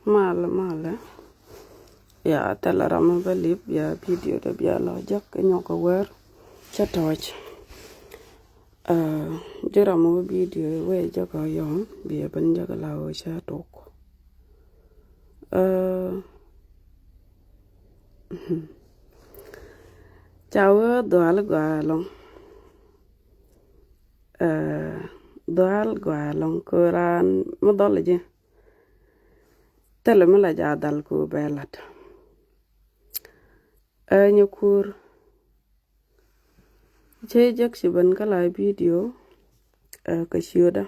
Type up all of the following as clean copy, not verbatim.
Mala ya talarama balip ya video da biya la jak nyoka wer chatoch jeramo video we jaka yon biya ban jaka la o chatok chawa doal gwalong koran modolje tele mala jadal ko belat nyukur je jak siban kala video ka shioda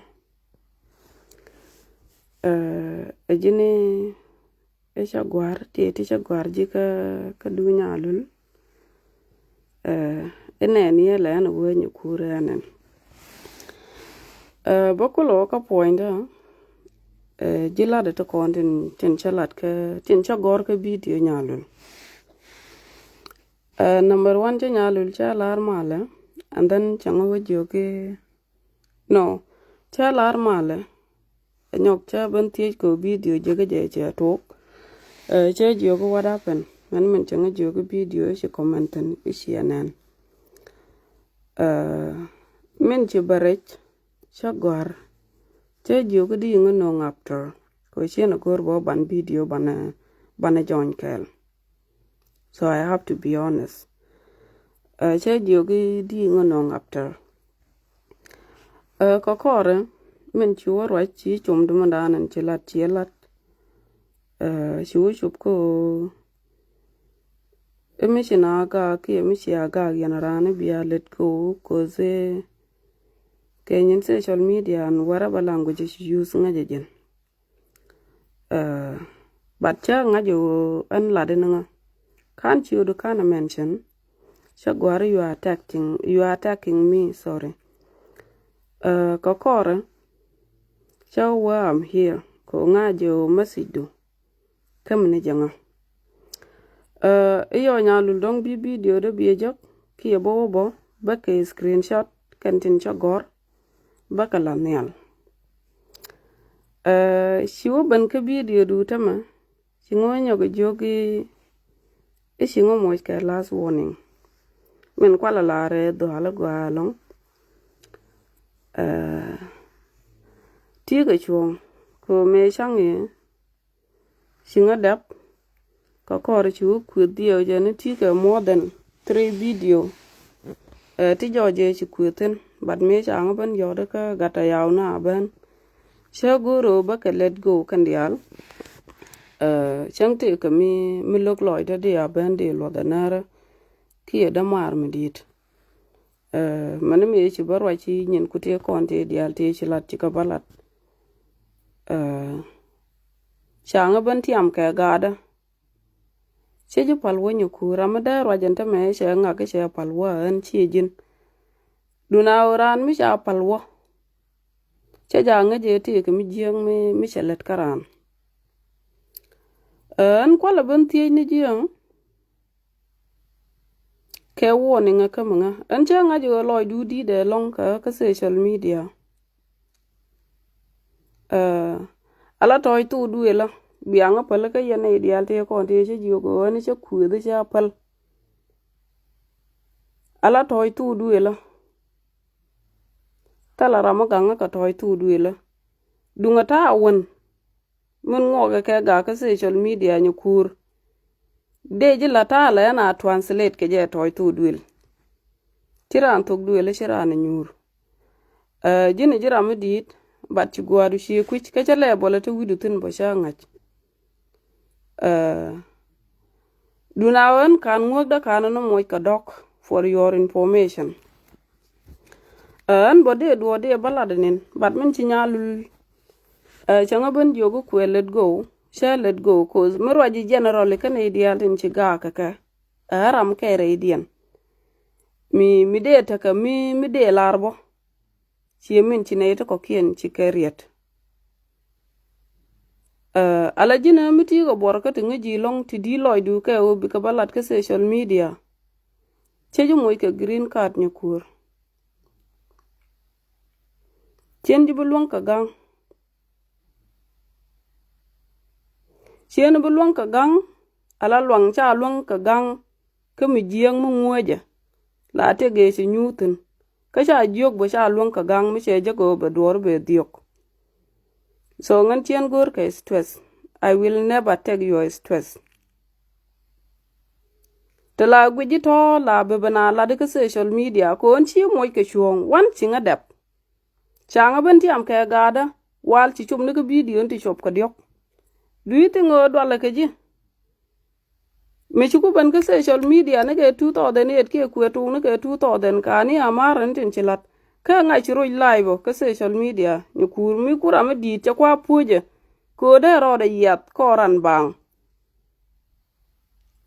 ajine esha gwar ti gwar jika ka dunya lul enen yela na wo nyukur anen bokulo ka pointa jila de to kontin tin chalat ka tin chagor ka video nyalul number 1 cha nyalul cha lar mala and then changa wajoge no cha lar mala nyok cha ban tie ko video jega je tok cha jogo what happened man changa jogo video shi commentan shi anan men che barech chagor che jogo di ngono after ko chena gor bo ban video bana join kel. So I have to be honest. Che jogo di ngono after ko kore men chuo ro chi chum dum danan chelat shup ko emishina ga ki emishia ga yanarane biya let go cause Kenyan social media and whatever languages you use ngajen. But cha ngajo an ladena can't you do kind of mention shagwari you are attacking me, sorry. Kokore cha wa I'm here ko ngajo masido kamne janga. Iyo nyalu dong bi video de biejok ki bo ba ke screenshot kantin chagor bakala nyal shiwo ban ka video du tama singo nyogo jogi singo mo ka last warning men kwala lare do hala gwalong tiga chuong ko me changi singo dap ka kor chu ku dio jene tiga more than 3 video ti joje chi kweten but me chang ban yoda ka gata yaw na ban shaguro ba ka let go kandial chang te ka mi lok loy da dia ban de lo da nara ki da mar mi dit man me chi barwa chi nyen ku te kon te dial te chi lat chi ka balat chang ban tiam ka gada cheju palwo nyu ku ramada rajanta me she nga ke she palwo an chi jin duna oran mi cha palwo che janga je ti ke mi jeng mi chelet karan an kwala ban ti ni jeng ke woni nga kamanga an che nga jo loy du di de long ka social media ala toy tu du ela bianga pala ka yene ideal te ko te che jogo ani che ku de cha pal ala toy tu du ela tala rama ganga ka toy tu duela dunga ta won mun ngoga ke ga ka social media nyukur deji la ta la na translate ke je toy tu duel tiran tok duela shirana nyur jini jira medit bat ci gwadu shi kuch ke chale bola to widu tin bo sha ngach dunawan kan ngogda kanano moy ka dok for your information an bode baladanin but men ci nyalul changa ban jogo ku let go share let go cause merwaji general kan ideal tin ci ga kaka aram kere idian mi de taka mi de larbo ci min ci ne to ko kien ci keriet ala jina miti go borka tinga ji long ti di loy du ke o bi ka balat ka social media cheju moy ka green card nyukur chenji bulong ka gang chien bu luang ka gang ala luang cha luang ka gang ke mi jieng mu nguoje la te ge si nyutin ka cha jog bo cha luang ka gang mi che jago be dor be diok. So ngan chien gur ka stress. I will never take your stress. Te la gwiji to la bebana la de social media ko on chi moy ke chuong wan chinga dep. Changa ben tiam ke gada wal chi chum ne ke video ti chop ka diok. Du ti ngo do la ke ji. Me chuku ben ke social media ne ke 2008 ke kwetu ne ke 2000 ka ni amaran tin chilat. Ka ngai chi roi live ke social media ni kur mi kura me di cha kwa puje ko de ro de yat ko ran bang.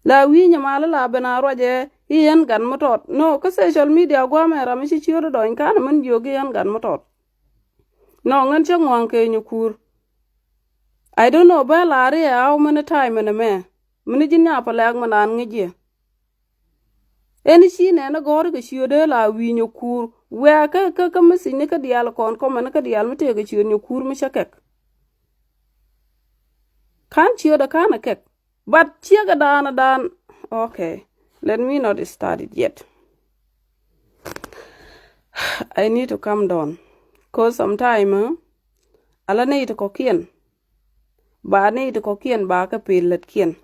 La wi nyama la bena roje yen gan motot no ka social media gwa mera mi chi chiro do kan man jogi yen gan motot no ngan che ngwan ke nyukur. I don't know ba la re how many time in me mini jinya pa lag manan ngeje eni chi ne na gor ke chi de la wi nyukur we ka misi ne ka dial kon ko man ka dial mite ke chi nyukur mi shakek kan chi da kana kek. But chiaga dan. Okay, let me not start it yet. I need to calm down. Cause sometime ala need to kokien. Ba need to kokien ba ka pilet kien.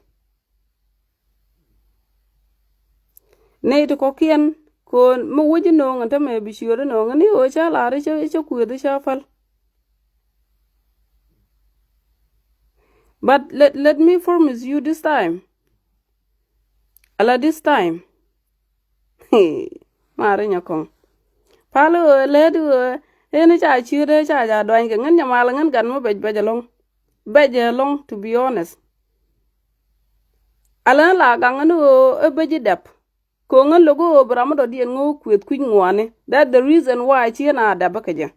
Need to kokien ko mo wuji no ngata me bi sure no ngani o cha la re cha ku de cha fal. But let me promise you this time. Ala this time. Mare nyakong. Palo ledu ene cha chire cha ja doin ke ngan nyamala ngan gan mo bejalong. Bejalong to be honest. Ala la ganganu e beji dep. Ko ngan logo bramado dien ngo kwet kwin ngwane. That the reason why chiena dabakaje.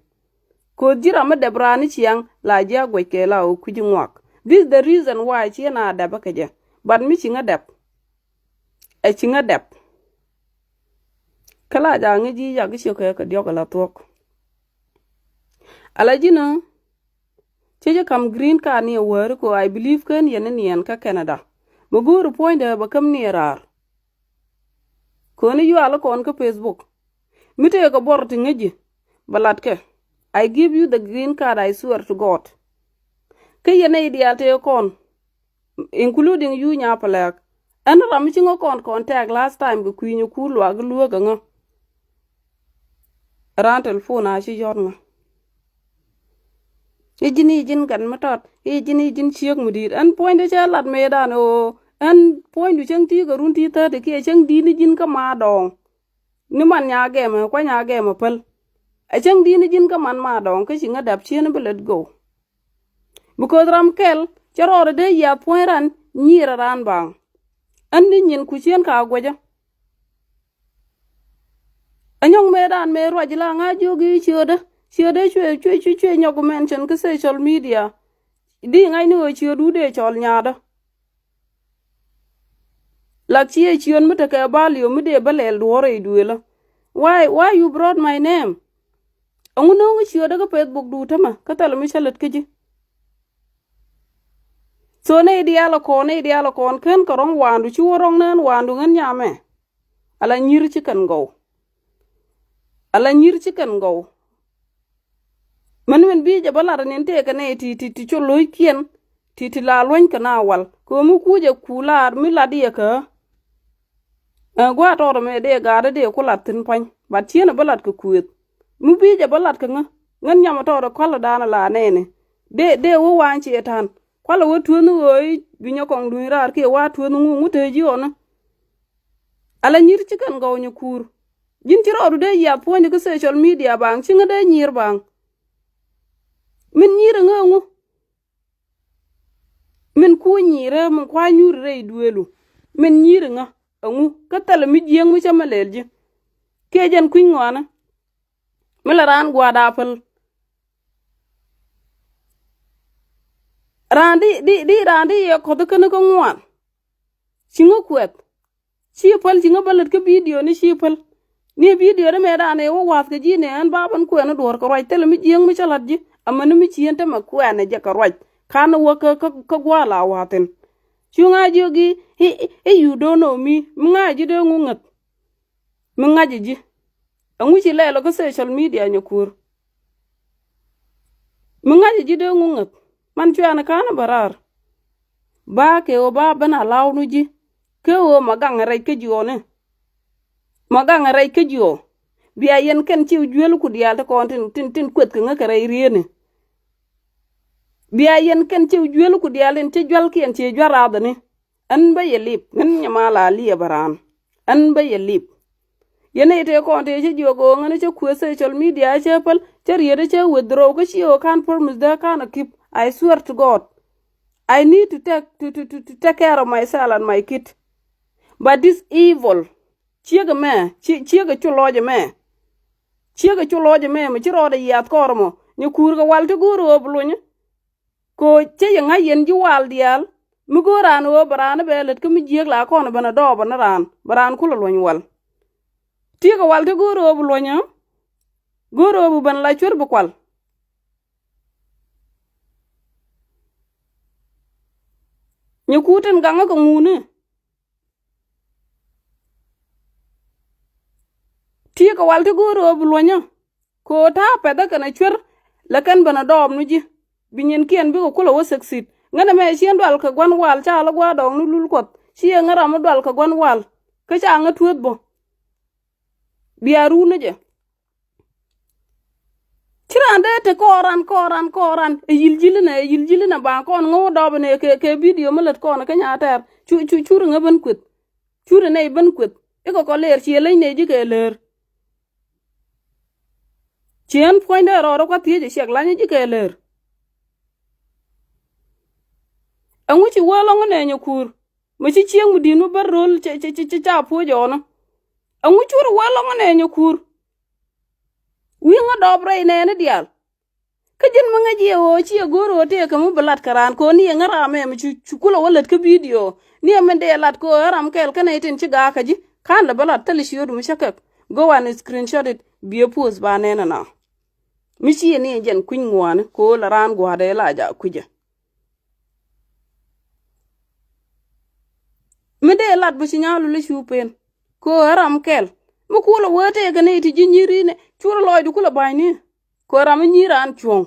Ko jira me debrani chiang la ja gweke la o kwiji ngwak. This is the reason why chiena dabakaje. But mi chinga dep. E chinga dep. Kala ja ngeji ya gisho ka diok la tok. Ala jino cheje kam green card ni wer ko I believe ken yen nien ka Canada. Muguru point ba kam ni rar. Ko ni yu ala kon ka Facebook. Mite ko borti ngeji balat ke. I give you the green card, I swear to God. Ke yen ideal te kon including you nya palak. An ram chingo kon contact last time ko kwinyu kulwa gluwa ga ngo. Ran telephone a chi yor nga. Ijin gan matot. Ijin chiok mudir. An point de cha lat me dan o. An point du chang ti ga run ti ta de ke chang di ni jin ka ma dong. Ni man nya ge ma kwa nya ge ma pal. A chang di ni jin ka man ma dong ke chinga dap chien be let go. Because ram kel charo de ya point ran nyira ran bang. An ni nyin ku chien ka gwaja. Anyong medan me rwajila nga jogi chioda chwe nyogo mention ke social media di ngai no chiodu de chol nyada la chie chion mute ke balio mude balel duore duela why you brought my name anguno ngi chioda ke Facebook du tama ka talo mi chalet keji so ne dialo kon ken korong wandu chuorong nan wandu ngan nyame ala nyir chicken go. Ala nyir chicken go. Men bi jabala nente ka ne ti choloy kien ti la lwen ka na wal ko mu kuje kular mi ladi ka gwa to me de ga de ko latin pan ba tiena balat ko kuet mu bi jabalat ka ngan nyama to ko dana la nene de wo wan chi etan kwala wo tuonu oi binyo kong duirar ke wa tuonu ngute ji ona ala nyir chicken go nyukur jin chiro de ya point ko social media bang chinga de nyir bang min nyir ngangu min ku nyire mun kwa nyure duelu min nyir nga angu ka tala mi jeng mi chama lelji ke jen kuin ngwana mila ran gwada pal randi ye ko de kan ko ngwan chinga kwet chi pal chinga balat ke video ni chi pal ni video de me dane wo wat ke jine an baban ku en dor ko right tele mi jeng mi chalat ji amana mi chiente ma ku en je ka right kan wo ka gwala waten chunga jogi you don't know me mga ji de ngungat mga ji angu chi lelo ko social media nyokur mga ji de ngungat man chuana kana barar ba ke o ba bana lawnu ji ke o magang rai ke jone magang rai ke jo biya yen ken chi juel ku dial ko tin kwet ke ngaka rai riene biya yen ken ci juel ku dialen ci jwal kien ci jwarada ni an ba yelip ngin nyamala li baran an ba yelip yene te ko te ci jogo ngane ci ku social media ci pal ci riede ci withdraw ko ci o kan promise da kan keep. I swear to God I need to take care of myself and my kid, but this evil chiega me chiega chuloje me chiega chuloje me mi ci rode yat kormo ni kurga walte guru oblunya ko che yang yen ji wal dial mi go ran o baran belet ko mi jeg la ko na bana do bana ran baran ku lo wal ti ko wal te go ro bu lo nya go ro bu ban la chur bu kwal ni ku ten ganga ko ngune ti ko wal te go ro bu lo nya ko ta pe da kana chur la kan bana do nu ji binyen kien bi ko kula wo succeed ngana me chien dwal ka gwan wal cha la gwa dong lul kot chi ngara mo dwal ka gwan wal ka cha nga tuot bo biaru ne je tirande te koran e yiljili na ba kon ngo do ne ke video malet kon ka nya ter chu nga ban kwet chu ne ban kwet e ko ler chi le ne ji ke ler chien point ro ko tie je shek la ni ji ke ler anguchi wolongo ne nyokur machi chieng mudinu barol cha po jono anguchi wolongo ne nyokur winga dobre ne dial kajin manga je o chi goro te kamu balat karan ko ni ngara me mi chukula walat ka video ni amende lat ko ram kel kana tin chi ga kaji kan la balat talish yodu mi shakak go an screenshot it be post ba ne na mi chi ni jen kun ngwan ko la ran gwa de la ja kuje mede lat bu ci nyaalu le chupen ko ram kel mu kula wote gane ti jinyiri ne chura loy du kula bayni ko ram nyiran chuong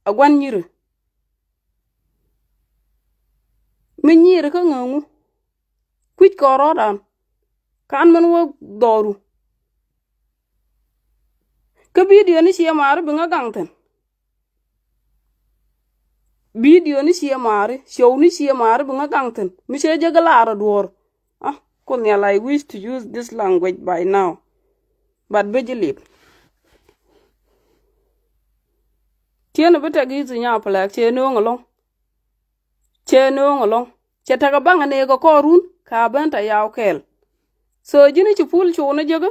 agwan nyire mi nyire ka ngongu kwit ko rodan kan man wo doru ka video ni ci amar bi nga gangten video ni ci amar show ni ci amar bi nga gangten mi se jagalara dwor I wish to use this language by now, but bejilip. Tiene bete gizi nya plak cheno ngolong. Chetaga banga ne go korun ka banta yaw kel. So jini chupul chuna jaga.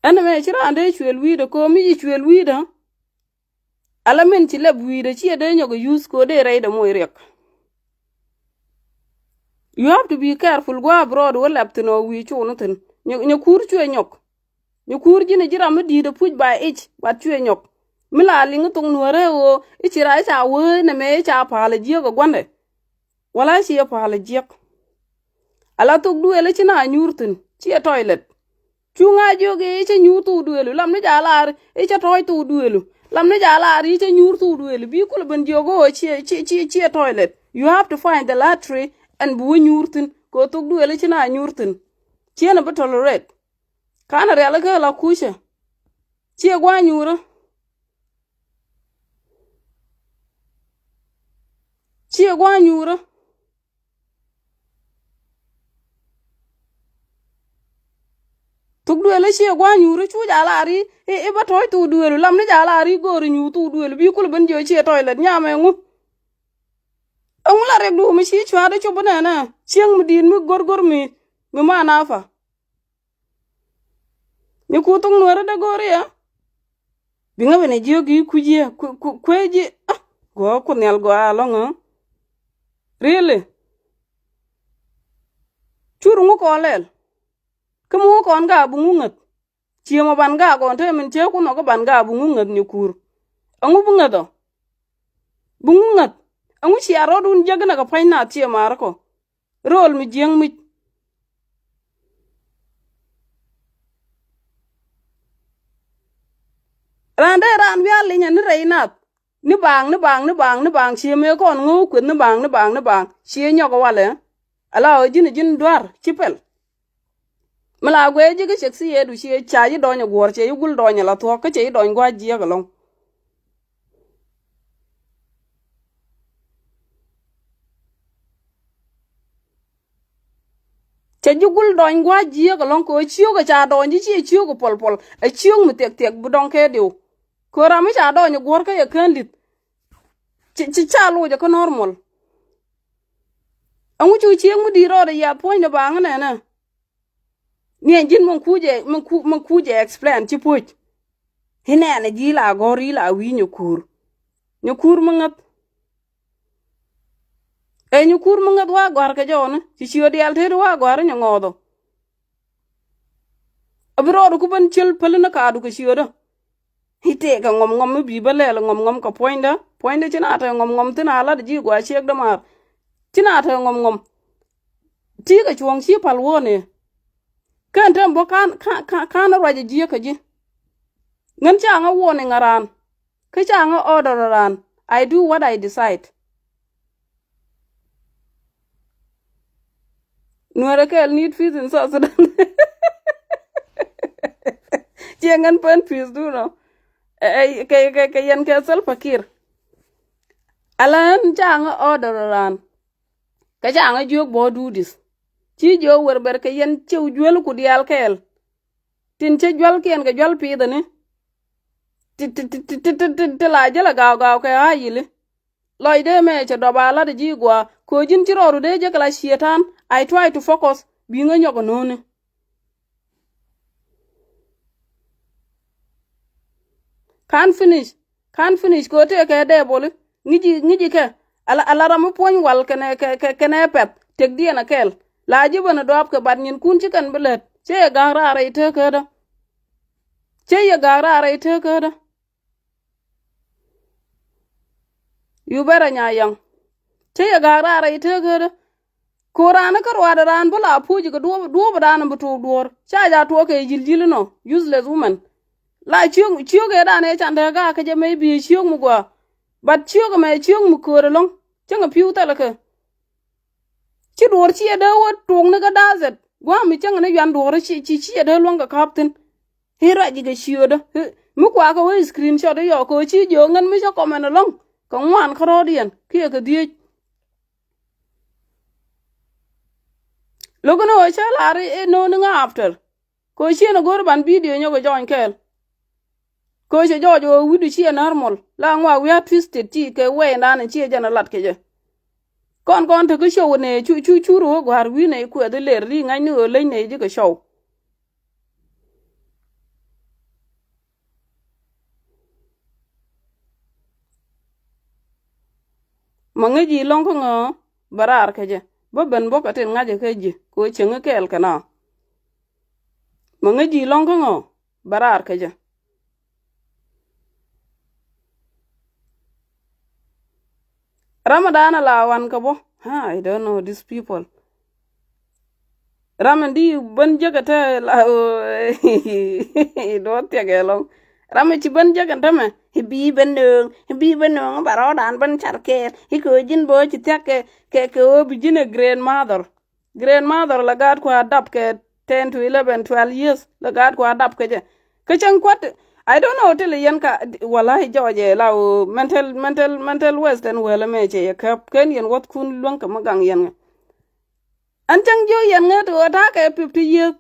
Ana me chira ande chwel wida ko mi chwel wida. Alamen chileb wida chi ade nyogo use ko de raida moirek. You have to be careful go abroad wala aptino wi chunutin nyokur chwe nyok nyokur jine jira medi de puj by each but chwe nyok mila lingu tung nuare o ichira cha we na me cha pala jiego gwande wala chi pala jiek ala tuk duele china nyurtin chi toilet chunga joge chi nyurtu duelu lam ne jalar cha toy tu duelu lam ne jalar cha nyurtu duelu bi kul ban jogo chi toilet. You have to find the latrine and bu nyurtin ko tuk du ele china nyurtin chiena be tolerate kana reala ka la kusha chia gwa nyura tuk du ele chia gwa nyura chu jalari e ba toy tu du ele lam ne jalari gor nyu tu du ele bi kul ben jo chia toilet nyame ngu angula rek du mi chi chwa de chobana na chieng mudin mi gorgor mi mana fa ni kutung nuara de goria binga bene jiogi kujie kweji go kunel go alonga really churu ngo kolel kemu ko nga bungungat chiemo ban ga ko te min che kuno go ban ga bungungat ni kur angu bungado bungungat angu chi aro dun jagna ka paina tie marko rol mi jeng mi rande ran wi ali nya ni reinat ni bang chi me kon ngu ku ni bang chi nyo ko wale ala o jin dwar chipel mala gwe ji ga seksi edu chi cha ji do nya gor che yugul do nya la to ka che do ngwa ji ga long che yugul do ngwa ji ga long ko chiu ga cha do ji chi chiu ko pol a chiu mu tek bu don ke diu ko ra mi cha do nya gor ka ye kan lit chi cha lu ja ko normal angu chu chi mu di ro da ya point ba ngana na ni jin mun kuje explain chi puch hine na ji la gori la wi nyukur mangat e nyukur mangat wa gor ka jona chi chi odi al te wa gor nya ngodo abro ku ban chil pelna ka du ka chi odo hite ka ngom bi balel ngom ka poinda china ta ngom tina la ji gwa chek da mar china ta ngom ti ka chuong chi pal wone kan tan bo kan raje ji ka ji ngan cha nga wone ngaran ka cha nga order ran I do what I decide nuara kel need fees in South Sudan jengan pen fees du no ke yan ke sal fakir alan cha nga order ran ka cha nga jog bo do this chi jo wer ber ke yan chew jwel ku dial kel tin che jwal ken ga jwal pi dane ti la jela gaw ke ayile loy de me che do bala de jigwa ko jin ti roru de je kala shetan I try to focus bi nga nyoko none can finish ko te ke de bolu ngiji ke ala ram poñ wal kene pet tek die na kel la jibana do ke bad nyin kun ci kan belet che ga rara ite ke da che ya ga rara ite ke da yu bara nya yang che ya ga rara ite ke da ko rana ka rwada ran bula puji ko do bana butu dor cha ja to ke jiljil no useless woman la chiung ge da ne chan da ga ka je me bi chiung mu gwa bat chiung me chiung mu ko long changa piu ta la ke chi dor chi da wo tung ne ga da zet gwa mi changa ne yan dor chi da long ga captain hira ji ga chiu da mu kwa ka we screenshot yo ko chi jo ngan mi cho comment long ko ngwan khro dien ki ka die logono o cha la re no nga after ko chi na gor ban video nyo go join kel ko je jojo widu chi normal la ngwa we are twisted ti ke we na ne chi jana lat ke je kon te ko show ne chu ro go har wi ne ku de le ri ngai ni o le ne je ko show mangaji long ko ngo barar ke je bo ben bo ka ten ngaje ke je ko chenge kel kana mangaji long ko ngo barar ke je Ramadan la wan ka bo I don't know these people Ramandi ban jaga ta la do te ge long Ramachi ban jaga ta me bi ban baro dan ban charke ko jin bo chi te ke o bi jine grandmother la gad ko adapt ke 10 to 11 12 years la gad ko adapt ke je ke chan kwat I don't know till yen ka wallahi joje la mental western wala meche ya kap ken yen wat kun lon ka magang yen an chang jo yen nga to ta ke 50 years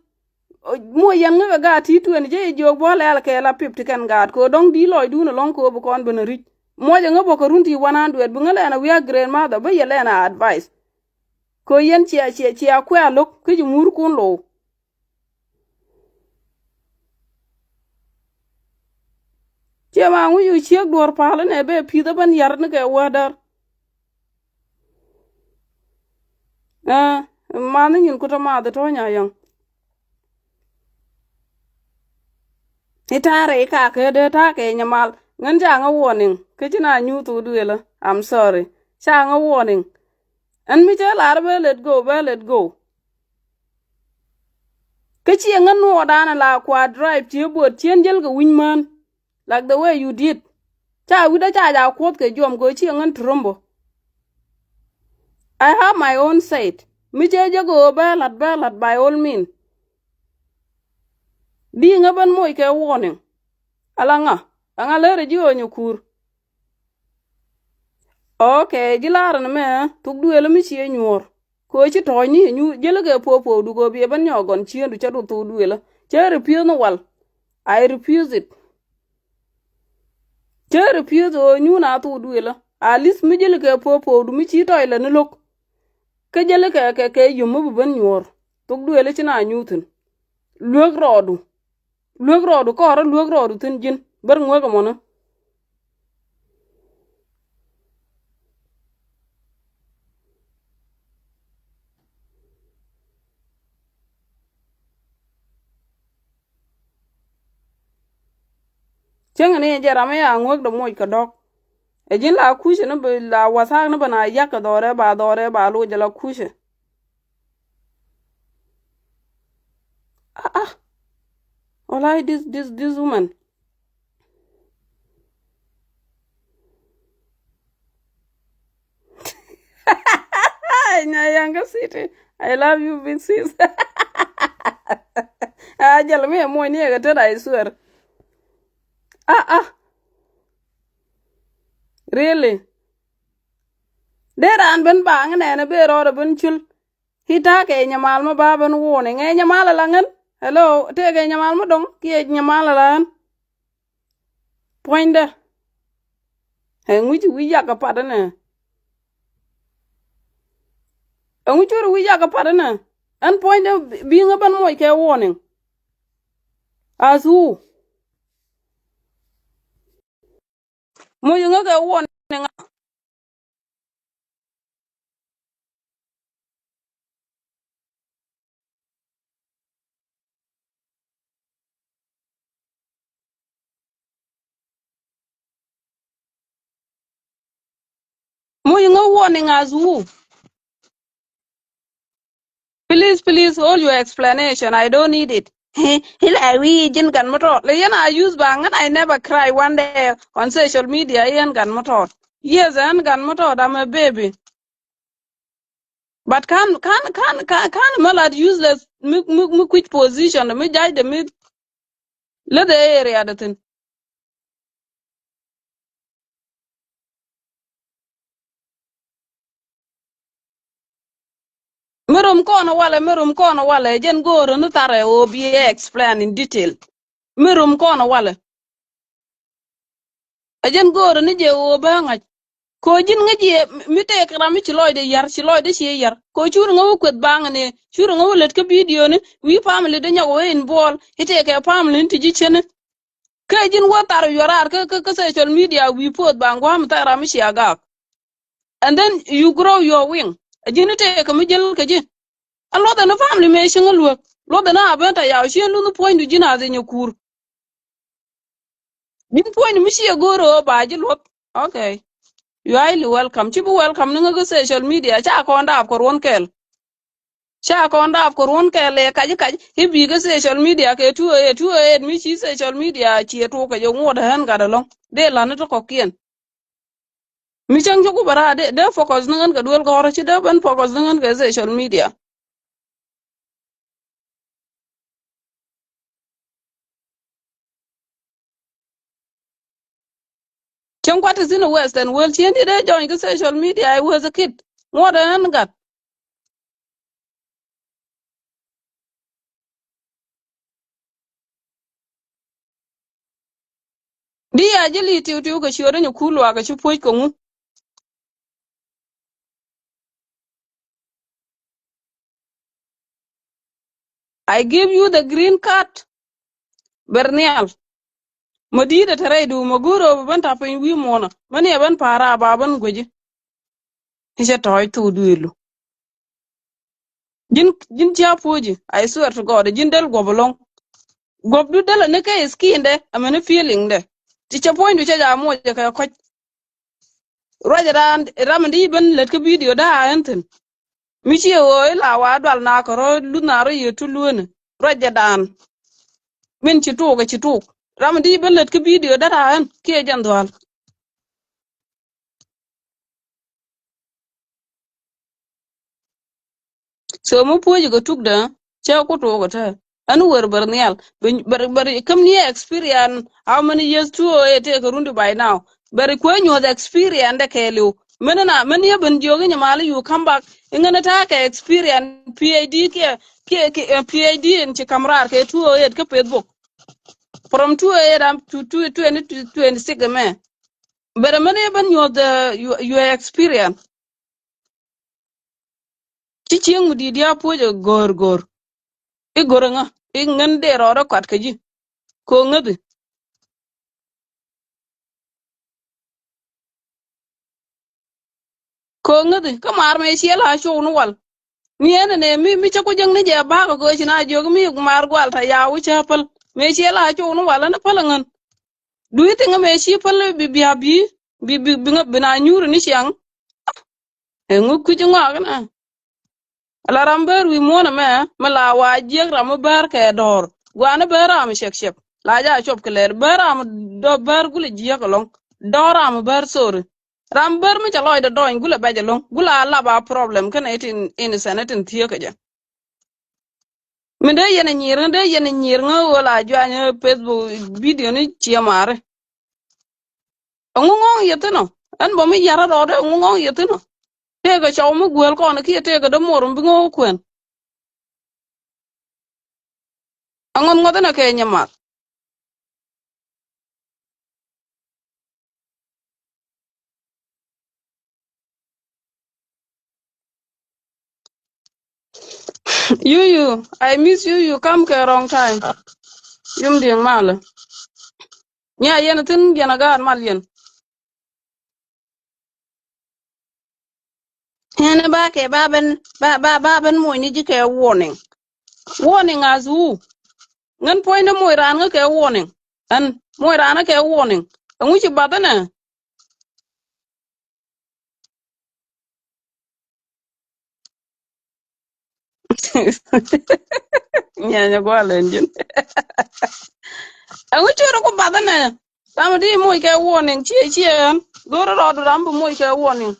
mo yen nga ga ti tu en je jo bo la ke la 50 kan ga ko dong di loy du no lon ko bu kon ben ri mo je nga bo ko runti 100 bu nga na we grandmother ba ye na advice ko yen chi a kwa lok ke ju mur kun lo che ma ngu yu chiek dor pala ne be pi da ban yar ne ke wadar ma ne nyin kuta ma da to nya yang itare ka ke de ta ke nyamal ngan ja nga warning ke china nyu tu duela I'm sorry cha nga warning an mi cha lar be let go ke chi ngan no dana la kwa drive ti bo tien jel ga win man like the way you did cha wi da cha ja kwot ke jom go chi ngan trombo I have my own side mi che go be lat by all mean di nga ban moy ke warning alanga anga lere ji onyu kur okay jilar na me tuk duele mi chi nyuor ko chi to ni nyu jele ke popo du go bi ban nyogon chi du cha du tu duele che refuse no wal I refuse it che refuse o nyu na tu duele at least mi jele ke popo du mi chi to ile ne lok ke jele ke yum bu ban nyuor tuk duele chi na nyutun luog rodu ko ra luog rodu tin jin bar ngwe ko mona chenga ne jara me ya ngwe do moy ka dok e jin la kushe ne la wasa ne bana yak dore ba lo jala kushe ah wallahi this woman Nyayanga City. I love you, big sis. Jala me mo ni ga tada I swear. Ah, really? There an ben bang ne be ro ben chul. Hita ke nyamal ma ba ben wone nge nyamal la ngen. Hello, te ke nyamal ma dong ki nyamal la. Poinda. He nguji wi ya ka padane. Nguji wi ya ka padane. An poinda bi nga ban mo ke warning. Asu. Mo nga ke warning. Mo nga warning asu. Please, hold your explanation. I don't need it. Hila we jin gan motor. I use bang and I never cry one day on social media. Ian gan motor. Yes, and gan motor. I'm a baby. But can malad useless me quick position. Me judge the me let the area that thing. Merum kono wale. Jen go run tare obi explain in detail. Merum kono wale. Ajen go run je obanga. Ko jin nga je mi te kra mi ci loy de yar ci loy de ci yar ko ciur nga ko bang ne ciur nga wolet ka video ne wi family de nyago en bol ite ke family ti ji chene ke jin wo tar yorar ke social media wi pot bang wa mi tara mi ci aga and then you grow your wing jin te ka mi jel ke je allo da no family me shi nga luok lo da na abenta ya shi lu no point jina de nyakur din point mi ci goro ba ji luok okay. You are highly welcome. Chibu welcome ninga social media. Cha konda af korwon kel. Cha konda af korwon kel e kaji. Ibi ga social media ke tuo mi chi social media chi to ka yo ngoda han ga dalong. De la na to kokien. Mi chang joku bara de focus ninga ga duel ko chi de ban focus ninga ga social media. Chang what is in the western world chi ndi de join ga social media I was a kid. Ngoda han ga. Di ajili tiu ga shiore ni kulwa ga chi poj ko ngu. I give you the green card. Bernial. Madida tare du maguro ban ta pin wi mona mane ban para ba ban goje hishe toy tu duilu jin tia poji I swear to god jin del gobolong gob du del ne kay skinde amene feeling de ti cha point cha ja mo ja ka ko roja dan ramdi ben let ke video da enten mi chi o la wa dal na ko ro lu na ro yetu luone roja dan min ci tu ga ci tu ramdi ben let ke video da an ke jan dwal so mu poji go tuk da che ko to go ta anu wer bernial ber kam ni experience how many years to it take rundu by now ber ko nyo the experience de kelu menena men ye ben jogi nyamali you come back ingana ta ka experience PhD PhD in ci kamrar ke to it ke facebook from 2 am to 26 man ber men ye ben nyo the your experience ci chieng mu di dia pojo gor I goranga I ngande roro kwat kaji ko ngadi kamar me shiela sho no wal ni ene ne mi chako jang ne je ba ko china jog mi mar gwal ta ya wu chapal me shiela sho no wal na palangan du ite nga me shi pal bi nga bina nyuru ni siang e ngu ku ji ngwa kana ala ramber wi mona me mala wa jeg ram ber ke dor gwana ber am shek shek la ja chop kler ber am do ber gule ji ko long dor am ber sor ramber mi chaloy do doin gule baje long gula la ba problem kana itin in sanatin tiyo ka ja mi de yene nyir nga wala jwanya facebook video ni chiamare ngong yetino an bo mi yara do de ngong yetino tega chaw mu gwel ko na ki tega do morum bi ngo kwen angon ngodana ke nyama you I miss you come ke wrong time yum ding mala nya yen tin gena gar mal yen hene ba ke baben mo ni ji ke warning as who ngan point mo ran nga ke warning an mo ran ke warning ngu ci badana nya nya go len ngu ci ro ko badana tam di mo ke warning ci an goro ro ram mo ke warning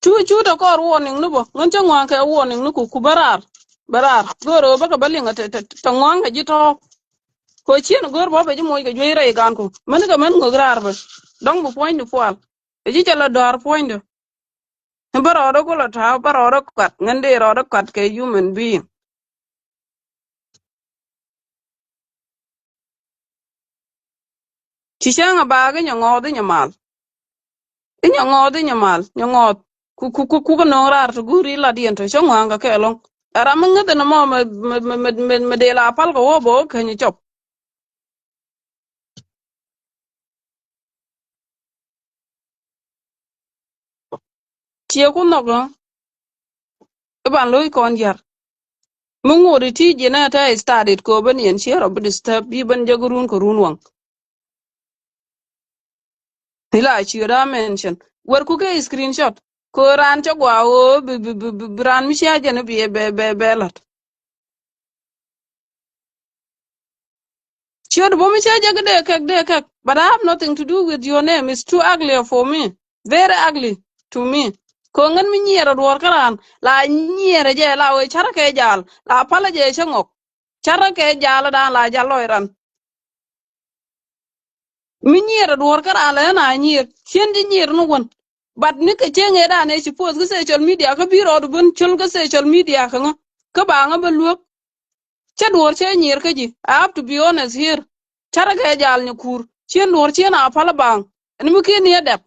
chu to kor warning nubo ngan cha ngwan ke warning nu ku barar goro baka balinga te ngwan ga jito ko chien gor bo be mo ga jwe gan ku man ga man ngograr ba dong bu point du kwal e ji chala dar point do baro ko la ta baro kwat ngande ro kwat ke human being chi changa ba ga nyangod nyamal nyangod ku no rar to guri la dien to changwa ga ke long ara manga de no mo me de la pal ko bo ke ni chop tie ku no ga ban loy kon jar mungori ti jena ta started ko ban yen share of disturb bi ban jagurun ko runwan ila chira mention war ku ke screenshot ko ran cho gwa o ran mi sha jena bi be lot chod bo mi sha jaga de kek but I have nothing to do with your name. It's too ugly for me, very ugly to me. Ko ngan mi nyera dwor karan la nyera je la we chara ke jal la pala je changok chara ke jal dan la jaloiran mi nyier duor kara la na nyier chen di nyier no won but ni ke chenge da ne suppose ke social media ka biro do bun chul ke social media ka ngo ka ba nga ba luok che duor che nyier ke ji I have to be honest here chara ke jal ni kur chen duor chen a pala bang ni mu ke ni adap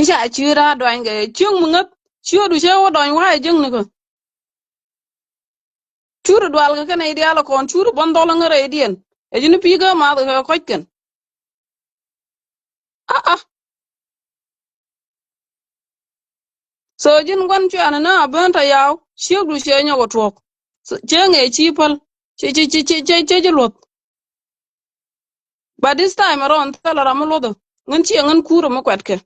cha chira do nge chung mu ngap chio du che wo don wa jing ni ko churu dwal ka ne dia la kon churu bon do la ngare dien e jini piga ma ka ko ken ah so jin gwan chu ana na ban ta yaw shiek du she nya go tok so chenge chi pal che lot. But this time around tala ramulodo. Ngan chi ngan kuro mo kwatke.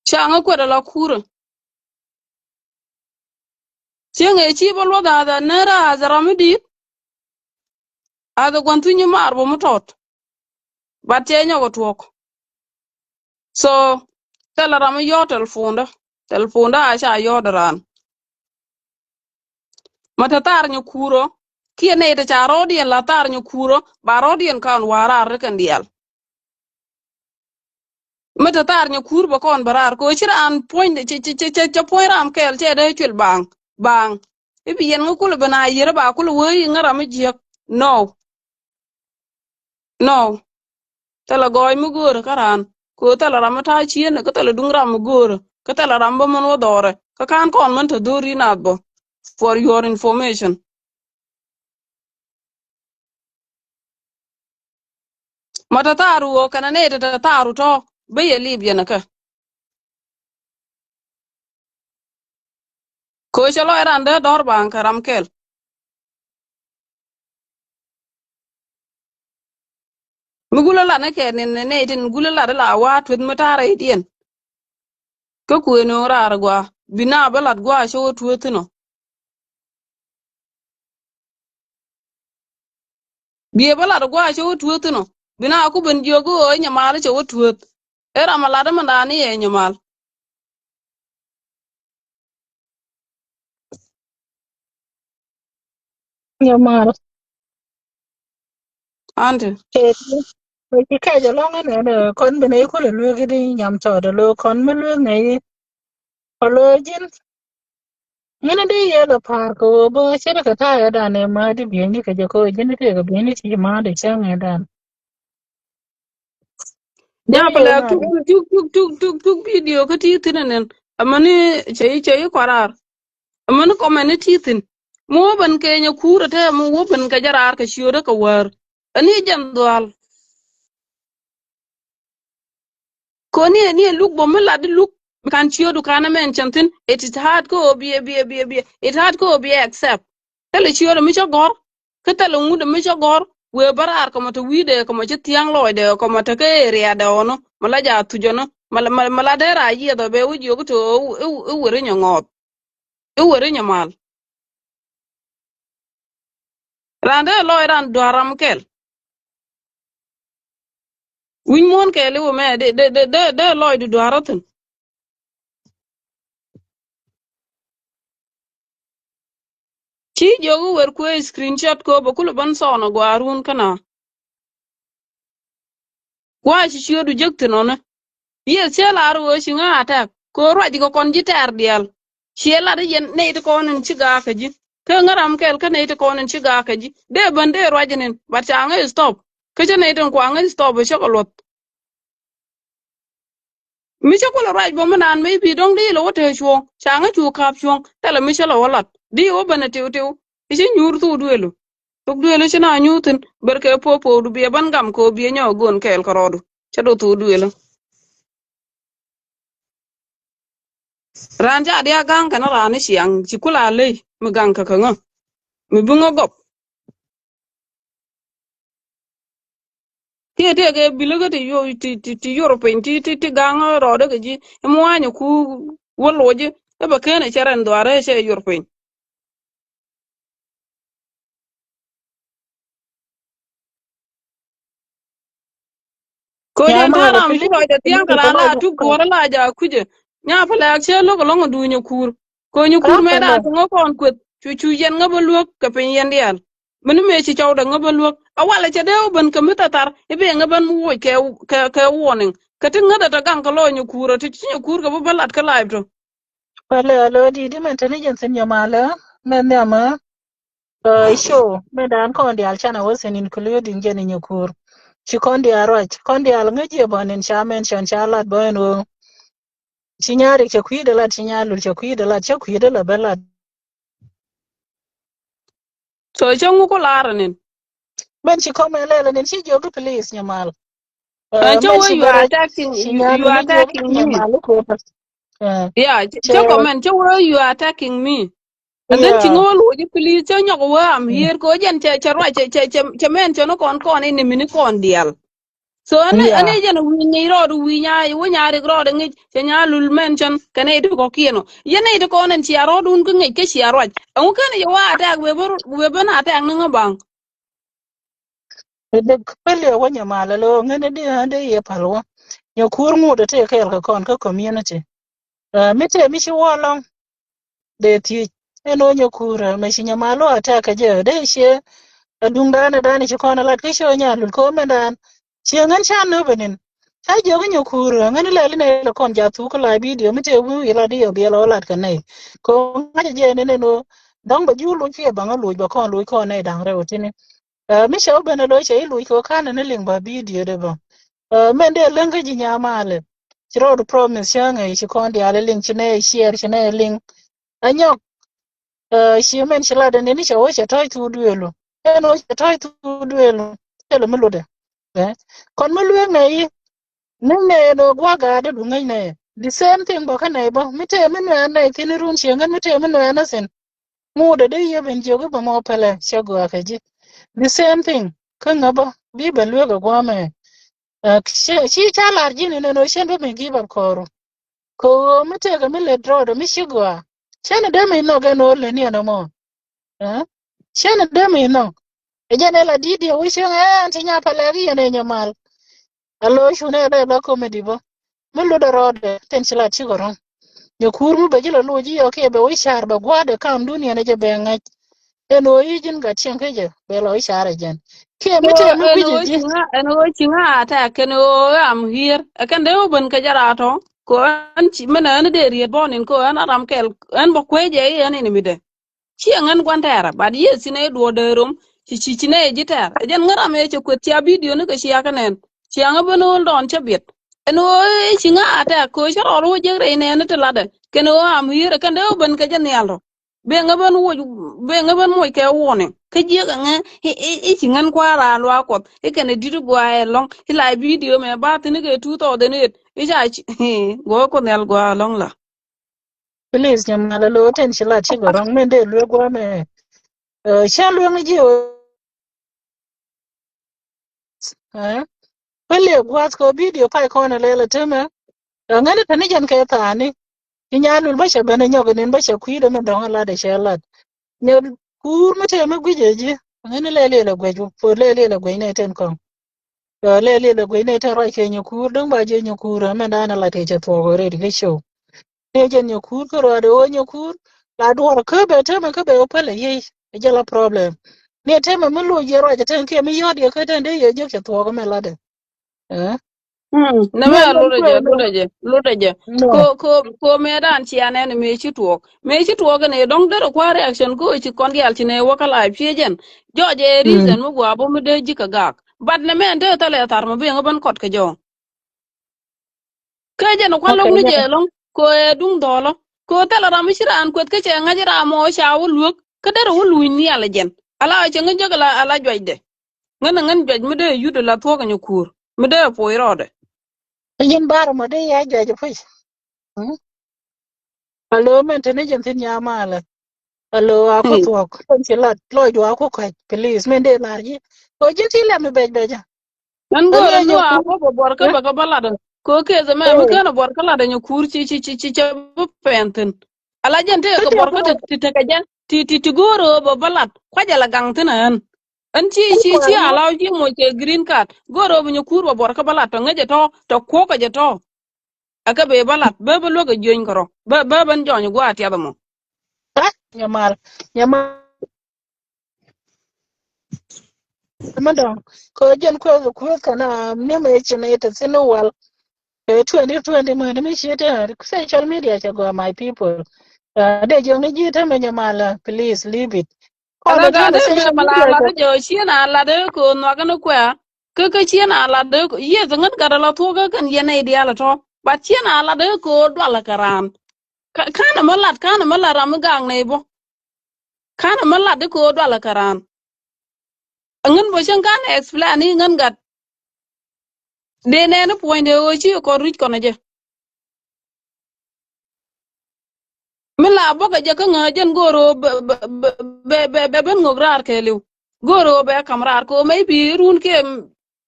Cha nga kwada la kuro. Siang e chi bo loda da nera azaramidi. Ada gwantunyi marbo mutot. But chenyo go twok. So tala ramu yo telefunda. Telefunda asha yo daran. Matatar nyo kuro. Kia ne ita cha rodien la tar nyo kuro. Ba rodien kan warar rekan dial. Mata tar nya kur ba kon barar ko chira an point che point ram kel che de chul bang ibi yen ngukul bana yira ba kul we ngara mi jek no tala goy mu gor karan ko tala ram ta chien ko tala dung ram gor ko tala ram ba mon wodore ka kan kon man to dori na bo for your information mata taru o kana ne ta taru to be ye libya na ka ko chalo ran de dor bang karam kel mugula la na ke ne tin gula la la wa twit mata ra idien ko kueno rar gwa bina balat gwa sho tuotino bie balat gwa sho tuotino bina ku ben jogo o nyamal sho tuot era malada mandani e nyamal Nyamar ante ke ki ka ja long ne kon bene ko le lu gi nyam to de lo kon me lu ne ko lo jin mene de ye lo par ko bo chere ka ta ya da ne ma di bi ni ka je ko jin te ga bi ni ti ma de chang ya da de nya ye pala na de tuk video ko ti tinenen amani chei kwarar amani komene titin mo ban ke nya kura te mo wo ban ka jarar ka shiore ka war ani jandwal ko ni look bo mala di look kan chiodu kana men chantin it is hard ko bi it hard ko bi accept tele chiodu mi chogor ka tele ngude mi chogor we barar ko mata wide ko ma tiang loide ko mata ke area da ono mala ja tujono mala de ra yi do be wuji ko to wore nyangot wore nyamal rande lo ran doram kel win mon ke le me de lo du doratin chi jogu wer ko screenshot ko ba kulu ban sono gwarun kana kwa chi chiodu jektino ye sela ro shinga attack ko raji ko kon jiter dial shela de yen ne to konen chiga ka ji ke ngaram kel ka ne to konen chiga ka ji de bande rajinen batanga stop ke ne to kwa ngi stop shokolot mi chokola raj bo manan me bi dong di lo wote chwo changa chu kap chwo tele mi chelo walat di o bana tew isi nyur tu duelo tuk duelo china nyutin berke popo du bi ban gam ko bi nyo gon kel karodu chado tu duelo ranja dia gang kana rani siang chikula le mi gang ka kanga mi bungo gop te ke biloga te yo ti european ti gang ro de ji mo anyo ku woloje e ba kene charen doare che european ko ya den ma la taram fili ti ro de tiang ko kara lo la do tu ko gora la ja kuje nya pala che lo ko longo du nyokur ko nyokur ka me pala da to ngokon kwet chu yen ngaba luok ka pen yen dial menu me chi chawda ngaba luok awala che de ban ka mitatar ibe ngaban mu wo ke warning ka tin ngada ta gang ka lo nyokura ti nyokur ka balat ka live to pala lo di di man tani jan sen yamala men ya ma show me dan kon di alchana was including jeni nyukur ci kondi arach kondi al ngeje bonen chamen chan chalat bono chinyari che kwide la chinyalu che kwide la bela so changu ko laranin ben chi kome lele nin chi jogu please nyamal cho men we chi you are bara attacking chinyalu you are ni jogu attacking me nyamal ko pas yeah che cho comment cho we you are attacking me And then Yeah. tingol wo ji please cho nyoko wa am here ko jen che rwa che men cho no kon ni mini kon dial. So Yeah. ane jen wi ni ro du wi nya ri ro de ngi che nya lul men chen kane du ko kieno. Yene de ko nen chi ro dun ko ngi ke chi ro. An kan ye wa ta we na ta ngo bang. The pele wanya mala lo ngene di ande ye palwa. Yo kur mu de te kel ka kon ka community. Mite mi shi wolong de ti eno nyo kura me shi nyama lo ata ka je de she dung dana dani shi kon lat ke sho nya lul ko mendan. Shi ngan chan no benin. Ta je ga nyo kura ngene le ne le kon ja tu ko la video mite bu ila di yo bi lo lat ka nei. Ko ngaje je ne no dong ba ju lu che ba ngalu ba kon lu ko ne dang re otini. Mi shau bana lo che lu ko kana ne ling ba video de ba men de lenga ji nyama le chiro do promise shanga shi kon dia le ling chine share chine ling anyok shi men shila de ni shawo che toy tu duelo eno che toy tu duelo tele melo de kon melu ne ne no gwa ga de du ngai ne the same thing ba kana ba mi te men na tin run shenga mi te men na sen mu de ye ben jogo ba mo pele shago akaji the same thing kan ba bi ba lu ga gwa me shi ta larji ne no shen be give up koro ko mate ga mile draw do mishigwa shen de me no ga no le ni no mo eh shen de me no e jene la didi o shen antinya pala ri ne nyamal allo shune de la comedy bo mulu da rode ten chila chigoron yo kurmu be jilo loji yo ke be o shar ba gwade kam duniya ne je be ngach eno yijin ga chen ke je be lo share jen ke So mite mu gwije en wo chinga ata ken o am here. Akan de ben ka jara to. Ko an chi mena an de ri bonin ko an aram kel an bo kweje en ni mide. Chi an gwantara bad yes ne do de rum chi ne jitar. Jen ngara me che ko tia video ne ka shi akanen. Chi an bono don chabit. En wo chinga ata ko sharo ro je re ne ne tlade. Ken o am here kan de ben ka jan yalo. Be ngaban mo ke woni ke je ga nga e ngan kwa ra lo akot e kene diru gwa e long e la video me ba tini ke 2008 e ja go ko nel gwa long la please nyamala lo ten chila chigoron mende lwe gwa me shalwe ngi eh pele gwas ko video pai ko na lele tema ngani tani jan ke tani nyalul basha bana nyogo nen basha kuido men don ala de shelat ne kur mate ma gujeje ngani lele la gweju po lele la gwene ten ko lele la gwene ten rai ke nyokur don ba je nyokur men dana la te je to gore de show ne je nyokur ko ro de o nyokur la do ko be tema ko be o pele ye e je la problem ne tema mun lo je ro je ten ke mi yodi ko ten de ye je ke to ko men la de na me no no lode je no ko me dan ci ane me ci tuok ne dong dero kwa reaction ko ci kon yal ci ne wakala piejen joje no reason mu gwa bo mu de jika gak bad ne me ente tale tar mo be ngaban kot ke jo keje no kwalok okay nu je long ko e dung dolo ko tala ram shiran ko ke che ngaji ra mo sha wuluk ke dero wulu ni ala jen ala che ngaji ala jojde ngan joj mu de yudo la tuok nyukur mu de po irode yin bar ma de ya jaje fai alo men tene jen tin ya mala alo ako to ko ci lat lo jo ako ka please men de la ji o jin ti la me be be ja nan ani gore anyo lua ku ko bo bor ka eh ba ka balada ko ke zama mu eh kana bor kala da nyukur ci bu penten ala jente ko ka te bor ka ko ti ka jan ti goro bo balat kwa jala gangtana an ko ci no ala ji mo ke green card goro bu nyukur bo bor ka balat to ngeje to ko ka je to aka be balat be be lo ga join koro be ban jonyu gwa ti adamo ha ya mal ma don ko jen ko kana ne me ci ne ta sino wal 2020 ma ne mi shi ta social media cha go my people de jo ne ji ta me nyamala please leave it ko ala da ga ta me de me social mala media ala cha de jo shi na ala de ko no ga no kwa ke chi na ala de ko ye zangan ga la to ga kan ye ne dia ala to ba chi na ala de ko do ala karan kana malat ram gang ne bo kana malat de ko do ala karan ngan bo shan kana explain ni ngan ga de ne no point de o chi ko rich ko na je mila boka je ka ngajen goro be ben ngograr ke liu goro be kamrar ko mai bi run ke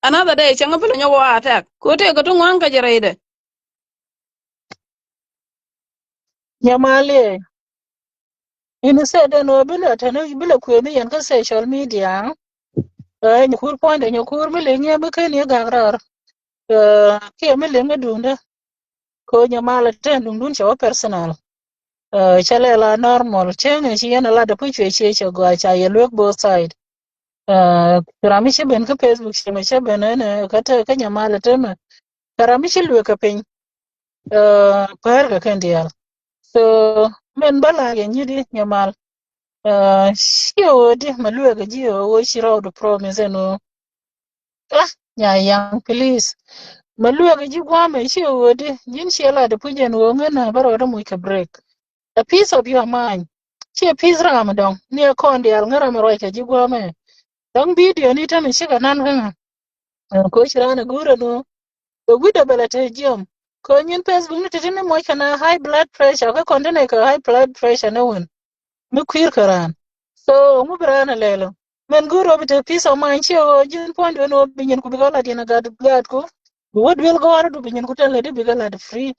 another day changa pele nyogo attack ko te ko to ngwan ka jere Nyamale, ina se da no bila ta no bila ku ni yan ka social media. Nyukur point nyukur mi le nya ba ka ni gagrar. Ke mi le ngadunda ko nyamala ten dun dun chawa personal. Chale la normal chen chi yana la da puche che go cha ye look both side. Rami che ben ka Facebook che ben ne ka ta ka nyamala ten. Rami che lu ka pen. Per ka kan dia. So men bala ya nyidi nyamal. Shio di maluwa ga jiyo wo shiro the promise no. Ah, yang please. Maluwa ga ji gwame shio di jin shela da pujen wo ngana baro da mu ka break. A piece of your mind. Chi a piece ramadon. Ni a kondi al ngara maro ka ji gwame. Dang video ni tan shiga nan hanga. Ko shira na gura no. The widow bela te jom. Ko nyin Facebook ni titini mo kana high blood pressure ka kontine ka high blood pressure na won. Mi kwir karan. So mu brana lelo. Men guro bita peace of mind chiyo jin point no binyin ku bigala dina gad ko. What will go on to binyin ku tele di bigala de free.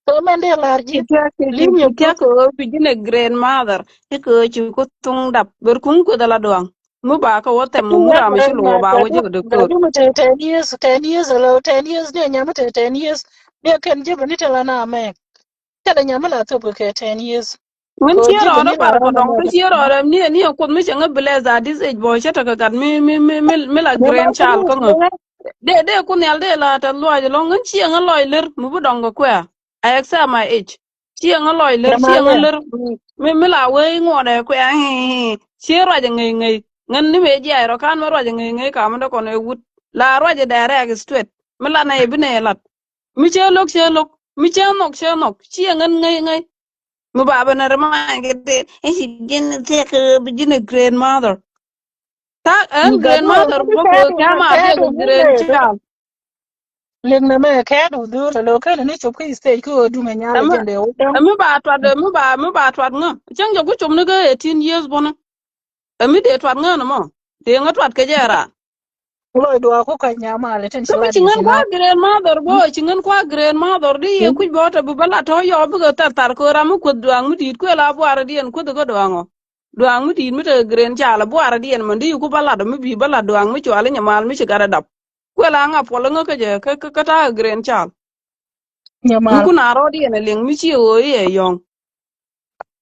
So men de larji. Lim yo Kitya ko bijine grandmother ko ci ko tung dap ber kun ko dala doang mu ba ka wote mu mura mi shilo ba wo je de ko gadu mate 10 years ago 10 years ne nyamate 10 years. Ne kan je bani tala na me. Kada nyamala to ko 10 years. mun Ko ci je ro da bani la bar ko rana dong me. ko ci ro da ni ko mi ci nga blaze this age boy chata ka kat mi la Ne ma grand child ko ngo ko de ku nyal de la ta lo je lo ngan ci nga loy ler mu bu dong ko I accept my age ci nga loy ler ci nga ne ler mi la we ngode ko ya ci ro je ngai ngai ngan ni me ji ay ro kan ma ro je ngai ngai ka ma da ko ne wut la ro je direct straight mi la na e bi ne lat mi che lok mi che nok ci ngan ngai ngai mu baba na remind get and she didn't take a begin grandmother ta you an gadu grandmother ngadi bogo kama te kadu ko ngule grandchild ling na me kadu dur lo kala ni chop ki stage ko du me nyala am jende o dam mu ba twad nga chang jo ko chum ne ga 18 years bona ami de twad nga no mo de nga twad ke jera lo do ko ka nyama le ten kami shila di chingan kwa fina grandmother bo chingan kwa grandmother di ye kuj bota bu bala to yo bu ga tar ko ramu ko duang mu dit ko la bu ara dien ko go duango duang mu dit mu te grandchild bu ara dien man di ku bala do mu bi bala duang mu chwale nyamal mi chigara dap ko la nga polo nga ke je ka ta grandchild mu nyamal ku na ro dien ling mi chi o ye yong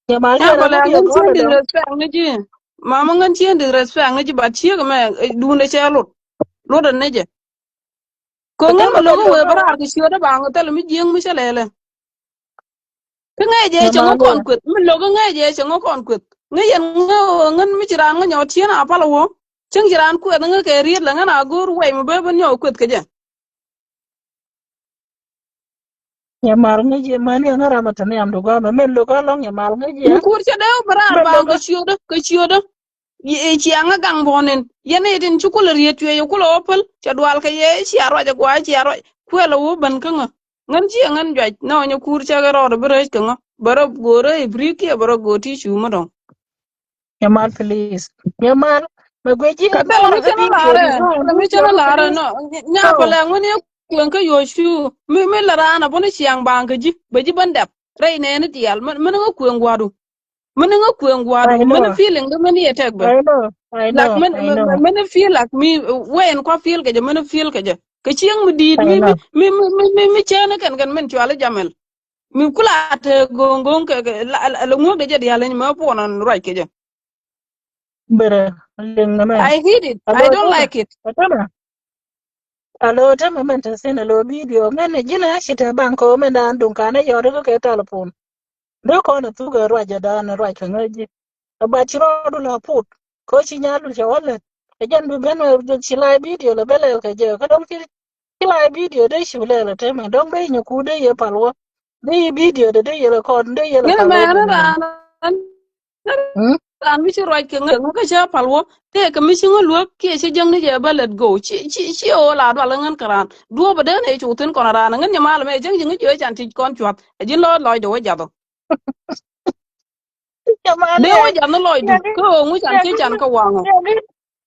nyamal ya dia ko na la ngudi ngan ko chien da di dam respect ngi ji mama ngan chien di respect ngi ji ba chi ga me du ne che lo da ne je ko ta ngan ma ma logo mendo we no barar ki shoda ba ngotel mi jing mi shalele ka ngai je chongo nyamal kon kwet mi logo ngai je chongo kon kwet ngai yen ngo ngan mi jiran ngo nyot chena pala wo ching jiran kwet ngo ke riet la ngana gur we mi be ben yo kwet ke je nyamal ngi mani ngara mata ne am do ga me mendo ga long nyamal ngi mi kur che de barar ba mendo ngo ga chioda ke chioda ye chi anga gang bonen yene din chukul riet ye yo kulo opel che dwal ke ye chi aro je gwa chi aro kwelo wo ban ka ngo ngan chi ngan jwa no nyo kur che ga ro bere ke ngo baro gore ibriki baro goti chu mo nyamal please nyamal me gweji ka tele bor mi ga chana video lare di no tele mi video chana no lare please no nya no pale ngoni kwen ka yo shu mi la rana boni chiang bang ka ji be ji bandap rei ne ni tial man ngo kwen gwadu man ngo kwen gwadu I man know feeling do man yetek be I know I like know I know man feel like me when kwa feel ka je man feel ka je ka chiang mi dit I know mi chana kan men chwala jamel mi kula te gongong ke la ngo de je dial ni ma ponan right ke je bere ling na me I hate it I alo don't like it tama alo tama men ta sene lo video men jina shita banko men dan dun kana yore ko ke telefon do ko na tu ga raja da na raja ngaji ba chiro do la put ko chi nyalu che wala e jan du ben do chi lai video la bele ka je ko dom chi lai video de shi le la tema dom be nyu ku de ye palwo de video de ye la kon de ye la ngene me palwo na benen hmm ran mi ci roj ke nga ka cha palwo te ka mi ci ngol ke ci jang ni je balet go ci o la do la ngan karan do ba de ne ci utun kon ran ngan ni mal me jang jang ci chan ti kon chwat jin lo do ja do de Jamale, wo jan loy du nyagi, ko ngu chan che nyagi, chan ka wango nyagi,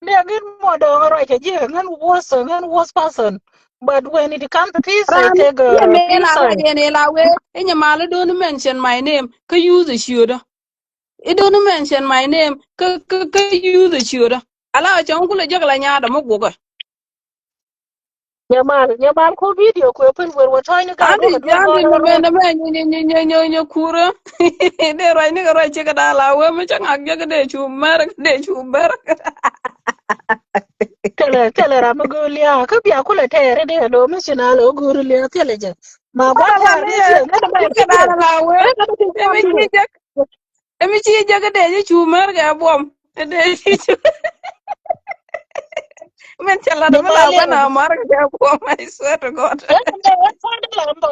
nyagi modo right here, and worse person. But when it comes to peace, I ran take ye a me peace la ra side. je ne la we enya male don't mention my name ka use the should it don't mention my name ka use the should ala chon kula jagla nya da mo go Nyamal ko video ko pen we're trying to get andi work do andi God no me road. na me nyo kura de roi ni roi che ka la we me chang ag ga de chu mer Tele ramagulia, could be a cooler tear, they had no mission, all gurulia, intelligent. My one ala yard, le which is not a che bad ka video. la we I'm going to e me chi do ja e me chi ja ga de chu mer ga bom de chu men chala da mala Nyamalia. bana mar ga bom I swear to god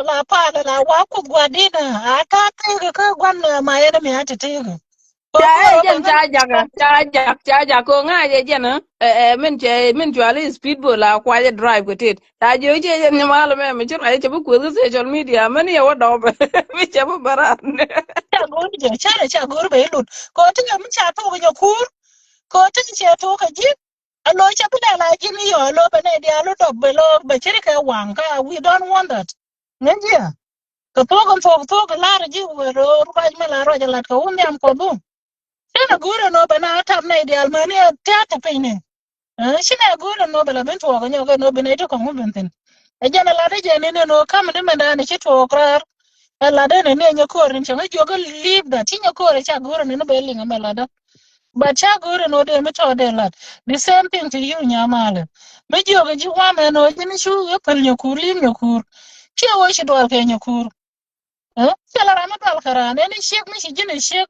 La pada la waku guadina. I can't take a one my enemy had to take. cha Ogo e jen bangan. cha ja ko nga je jen men chwali speedboat la kwa je drive ko tit ta je je jen ni mal me me chura je bu ko social media man ye wa do be mi che bu baran Chagur je chara chagur be lut. Ko tinga mun cha to go kur. Ko tinga cha to ka ji. Alo cha pina la ji ni yo lo bane dia lo do be lo be chiri ka wanga. We don't want that. Ngia. Ka to ka la ji we ro ba me la ro ja la ka un yam ko bu. Tena gura no bana tap na dia almani ta ta pe shine gura no bela bin to ga nyoga no bin ito ko mun tin e jana la de jene ne no kam de manda ne chi to krar la de ne ne nyako rin changa joga leave that chi nyako re cha gura ne no be linga mela da but cha gura no de mi to de lat the same thing to you nyamale me joga ji wa me no jini shu e pel nyokur lim nyokur chi wo shi dwal ke nyokur chala ra ma dal kara ne ni shek mi shi jini shek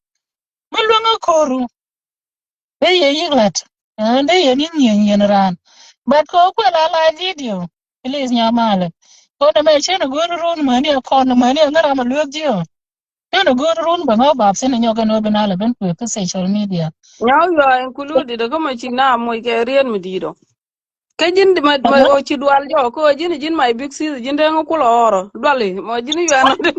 mi lunga koru be ye yiglat be ye nin yen ran but ko ko la video please nyamale ko na me chen go run mani ko na mani ngara ma lu dio no go run ba no ba sen nyoga no bina la ben ko social media nyaw yo include de ko ma chi na mo ke rien mi dido ke jin ma o chi dwal jo ko jin my big sis jin de ko lo oro dwali mo jin yo no de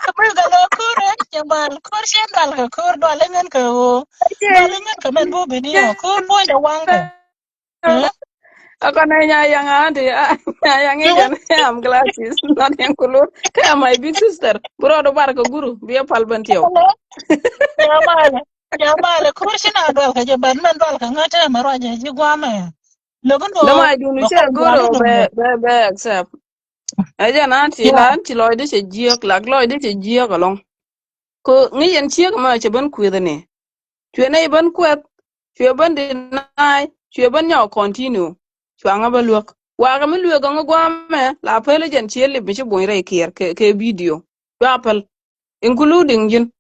Kabul ga lo kur jamal kur shen dal ga kur do lengen ko do lengen ko men bo bini yo kur mo da wanga Ako na nya yang ante yang ejan am glasses not yang kulur kaya my big sister bro do bar ko guru biya pal bantio Nyamale, nyamale, kurshina dwal ka je ban men dwal ka ngata maro je ji gwama ya. Logun do da ma dunu ba che ko gwale guru no mo. be accept ejan anti Ya, la anti loy de che jiok la loy de che jiok along ko ngi yen chiek ma che ban kwede ne chwe ne ban kwet chwe ban de nai chwe ban nyaw continue chwa nga ba luok wa ga mi luok ngo gwame la pele jen chiele bi che boy re kier ke video wa pel including jin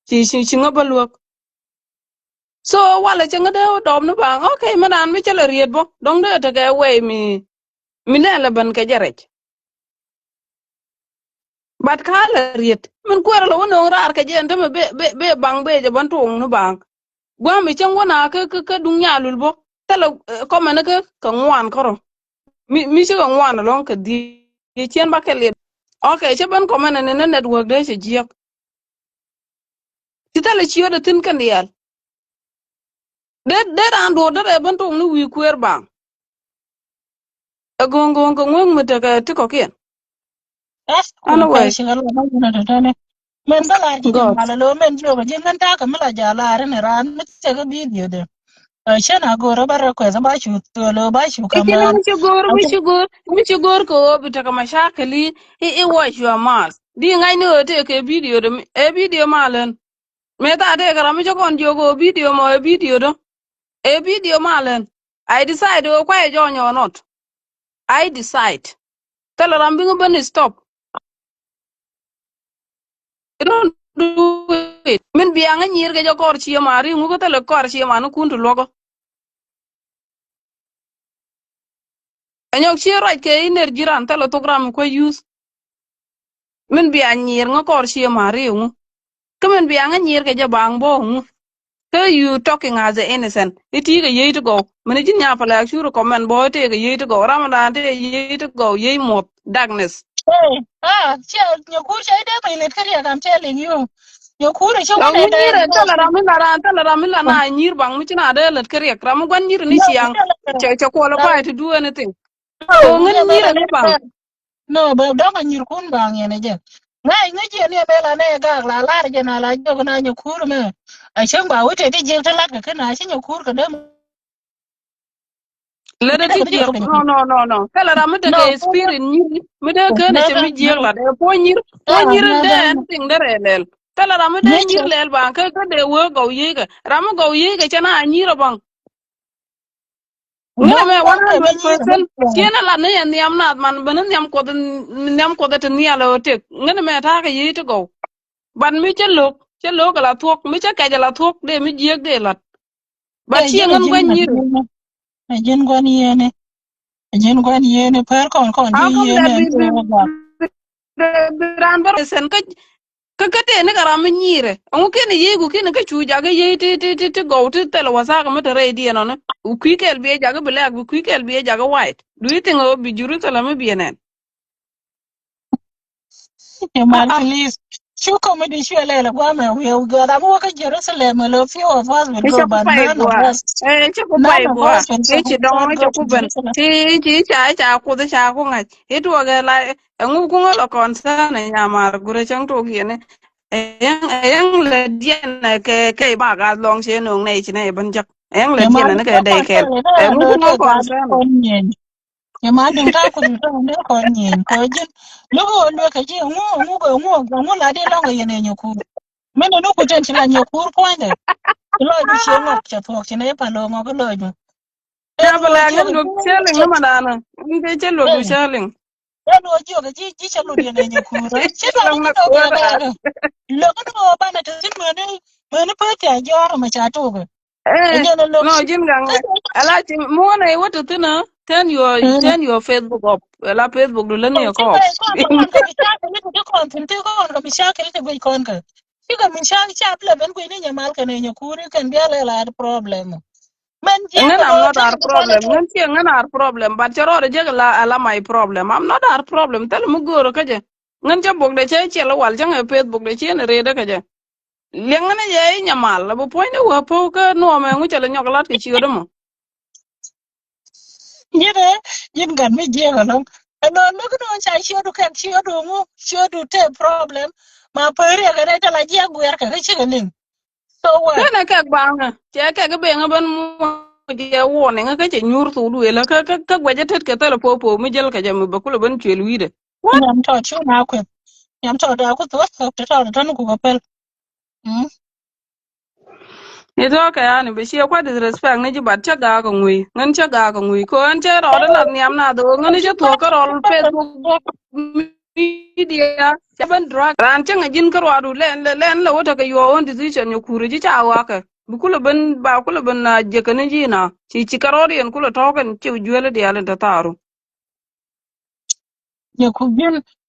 ci nga ba luok so wala ci nga de dom no bang okay manan mi chala riet bo dong de te ke we mi ne la ban ke jarech bat ka la riet min kwera lo no rar ke jen de be bang be je ban tung no bang gwa mi chen wona ke dung nya lul bo tele ko mena ke ngwan koro mi ci ngwan lo ke di chen ba ke le okay che ban ko mena ne network de ci jiak ci tele ci yo de tin kan yel de ran do de ban tung no wi kwer bang gongon ko ngong mu daga tiko kien ko ka anyway shi galo ba na da tane. Men dala ji god jamala lo men jo ba je men ta ka mala jala ran ran mi te ga video de. Shena go ro bara ko za ba shu to lo ba shu ikini kaman. mi ci gor ko bitaka mashakali i wash your mouth di ngai no te ke video de e video malen me ta de kara mi kon jogo video mo e video do e video malen I decide o kwa e jonyo or not I decide tell rambi ngben stop you don't do it min bianga nyir ke jokor chi mari ngu ko tele kor chi manu kuntu logo anyok chi right ke energy ran tele program ko use min bi anyir ngo kor chi mari ngu kemen bi anga nyir ke jabang bo ngu ke you talking as an innocent iti ke yeit go min jin nya pala shuru comment bo te ke yeit go ramadan te yeit go yei mot darkness Hey, Nyakur chai de mai let kari I'm telling you. Nyakur is one Yang at nyir the tala ramila ran tala ramila na nyir bang mi china de let kariek ram gwan nyir ni no, chiang che qualify to do anything. So no, ngan yeah, nyir mela ga bang. no, but don't you kun bang yene je. Ngai ngai je ne mela ne ga la je na la jo na Nyakur me. A chen ba wote di je ta lat ka na chen Nyakur ka de Lede da ti ka de jiek ko no no no no kala ra mede no, ke spirit nyiri mede ke ne che never, mi jiek never, la de po nyir de never. anything de relel kala ra mede nyir Nature, lel ba ke de wo go yega ra mo go yega chana nyiro bang ngene me don't be me near, 100% kiena la ne niam na man ben niam ko de ni ala te ngene me ta ke yito go ban mi che lok la thuok mi che ke la thuok de mi jiek de lat bat yeah, chi jen a ngan jen gwen a nyir jen gwan yene. Jen gwan yene per kon je how come that yene be ko ga. ran bar sen ka te ne kara mi nyire ngu kene yegu kene ka chu jaga ye te go te tele wasa ka mata re di no ne u kwikel bi jaga black u kwikel bi jaga white do you think o bi Jerusalem bi enen Ye ah mal ah please. Chu comedy show le gwa me we go da mo ka Jerusalem a few of us will e go cha ku but pai none of gwa us cha ku pai none of gwa us will e chi dong go cha to ku ben Jerusalem. ti cha ku de cha ku ngai e to ga la ngu ku lo kon sa ne nya mar gure chang to gi ne yang le dien ke ba ga long che no nei chi ne ban jak yang le Ye dien mal ne ke ko de kon kel le da ngu lo ku te ga kon sa kon nyen. Ye mal ding ta ku to ne kon nyen ko je lo lo ka je ngo la de lo ye ne nyoku. Mene no ku ten chila nyoku ko ne. Lo ju che ngok cha thok ne pa lo ngo ko lo ju. En na wo bala je ngin ga du selling no manana ngi che lo du je selling en wo jo ga ji chalu de ne nyoku ra. Che lo lang na no ko ga da ga. Lo ko no ba na te mene pa ta jor ma cha to ga. eh Enye no no jin gang ala ti mo na wato tina turn your Facebook up la Facebook du lan ya ko kon ka mishaka ni ko kon tin te kon ka mishaka ni te kon ka shi ka mishaka cha pla ben ko ni nyamal ka ne nyakuri kan dia le la problem man je ngan ka am lo not te our ka bana problem to ngan ti ngan our problem but charo de je la ala my problem I'm not our problem tel mu goro ka je ngan cha bok de che la wal jang e Facebook de che ne re de ka je lengane je nyamal la bu point wa po ka no me ngu cha la nyok lat ke chi do mo je de yin gan mi je ka no no no ko cha shi do kan shi do mu shi do te problem ma pere ka ne ta la je gwer ka shi ka nin so what kana ka banga che ka ga be ngaban mo je wone nga ka che nyur su du la ka gwaje tet ka tele po po mi jel ka jam ba kula ban chel wide what nyam to chu na ku nyam to da ku to to ku ko pel ni to ka ya ni be she kwa disrespect ne ji bat cha ga ka ngui ngan cha ga ka ngui ko an che ro de la niam na do ngan che to ka ro Facebook media cha ban drag ran cha ngin ka ro du len la wota ka yo on decision yo kuru ji cha wa ka bu kula ban ba kula ban na je ka ne ji na chi ka ro yen kula to kan chi juele de ala ta taru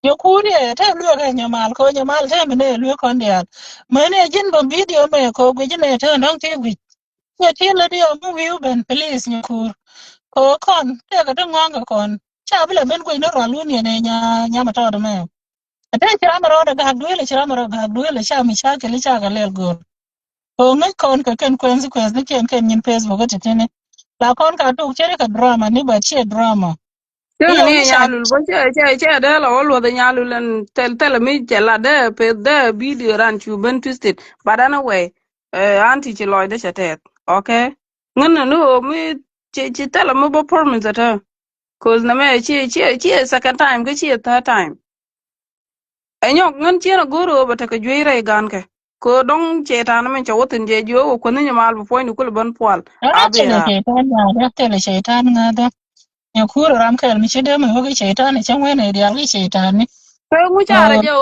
Nyakuri ta lue ka nyamal ko nyamal ta mene lue kon dia mene jin bom video me ko gwe jine ta nong te gwe ye ti le dio mu wiu ben please nyakur ko kon te ka to ngang kon cha bile ben gwe no ro lu ne nya ma ta do me ata chira ma ro da ga due le chira ma ro ga due le cha mi cha ke le cha ga le go ko ngai kon ka ken consequence ni ken nyin facebook ta tene la kon ka tu chere ka drama ni ba che drama Teng yo ni mi cha nyalul bo che de la wol de nyalul en tel mi che la de pe de video ran chu ben twisted but anyway anti che loy de chatet okay ngan no mi che tel mo bo permit ata cause na me che second time ke che third time enyo ngan che na goro ba ta ke jwe gan ke ko dong che ta na men che wotin je jo ko ni mal bo point ko ban pol Tele abira shaitan ya da tele shaitan nga da ya kura ram kal mi chede mi hoki shaitan ni changwe ne dia gi shaitan ni ko mu chara uh, je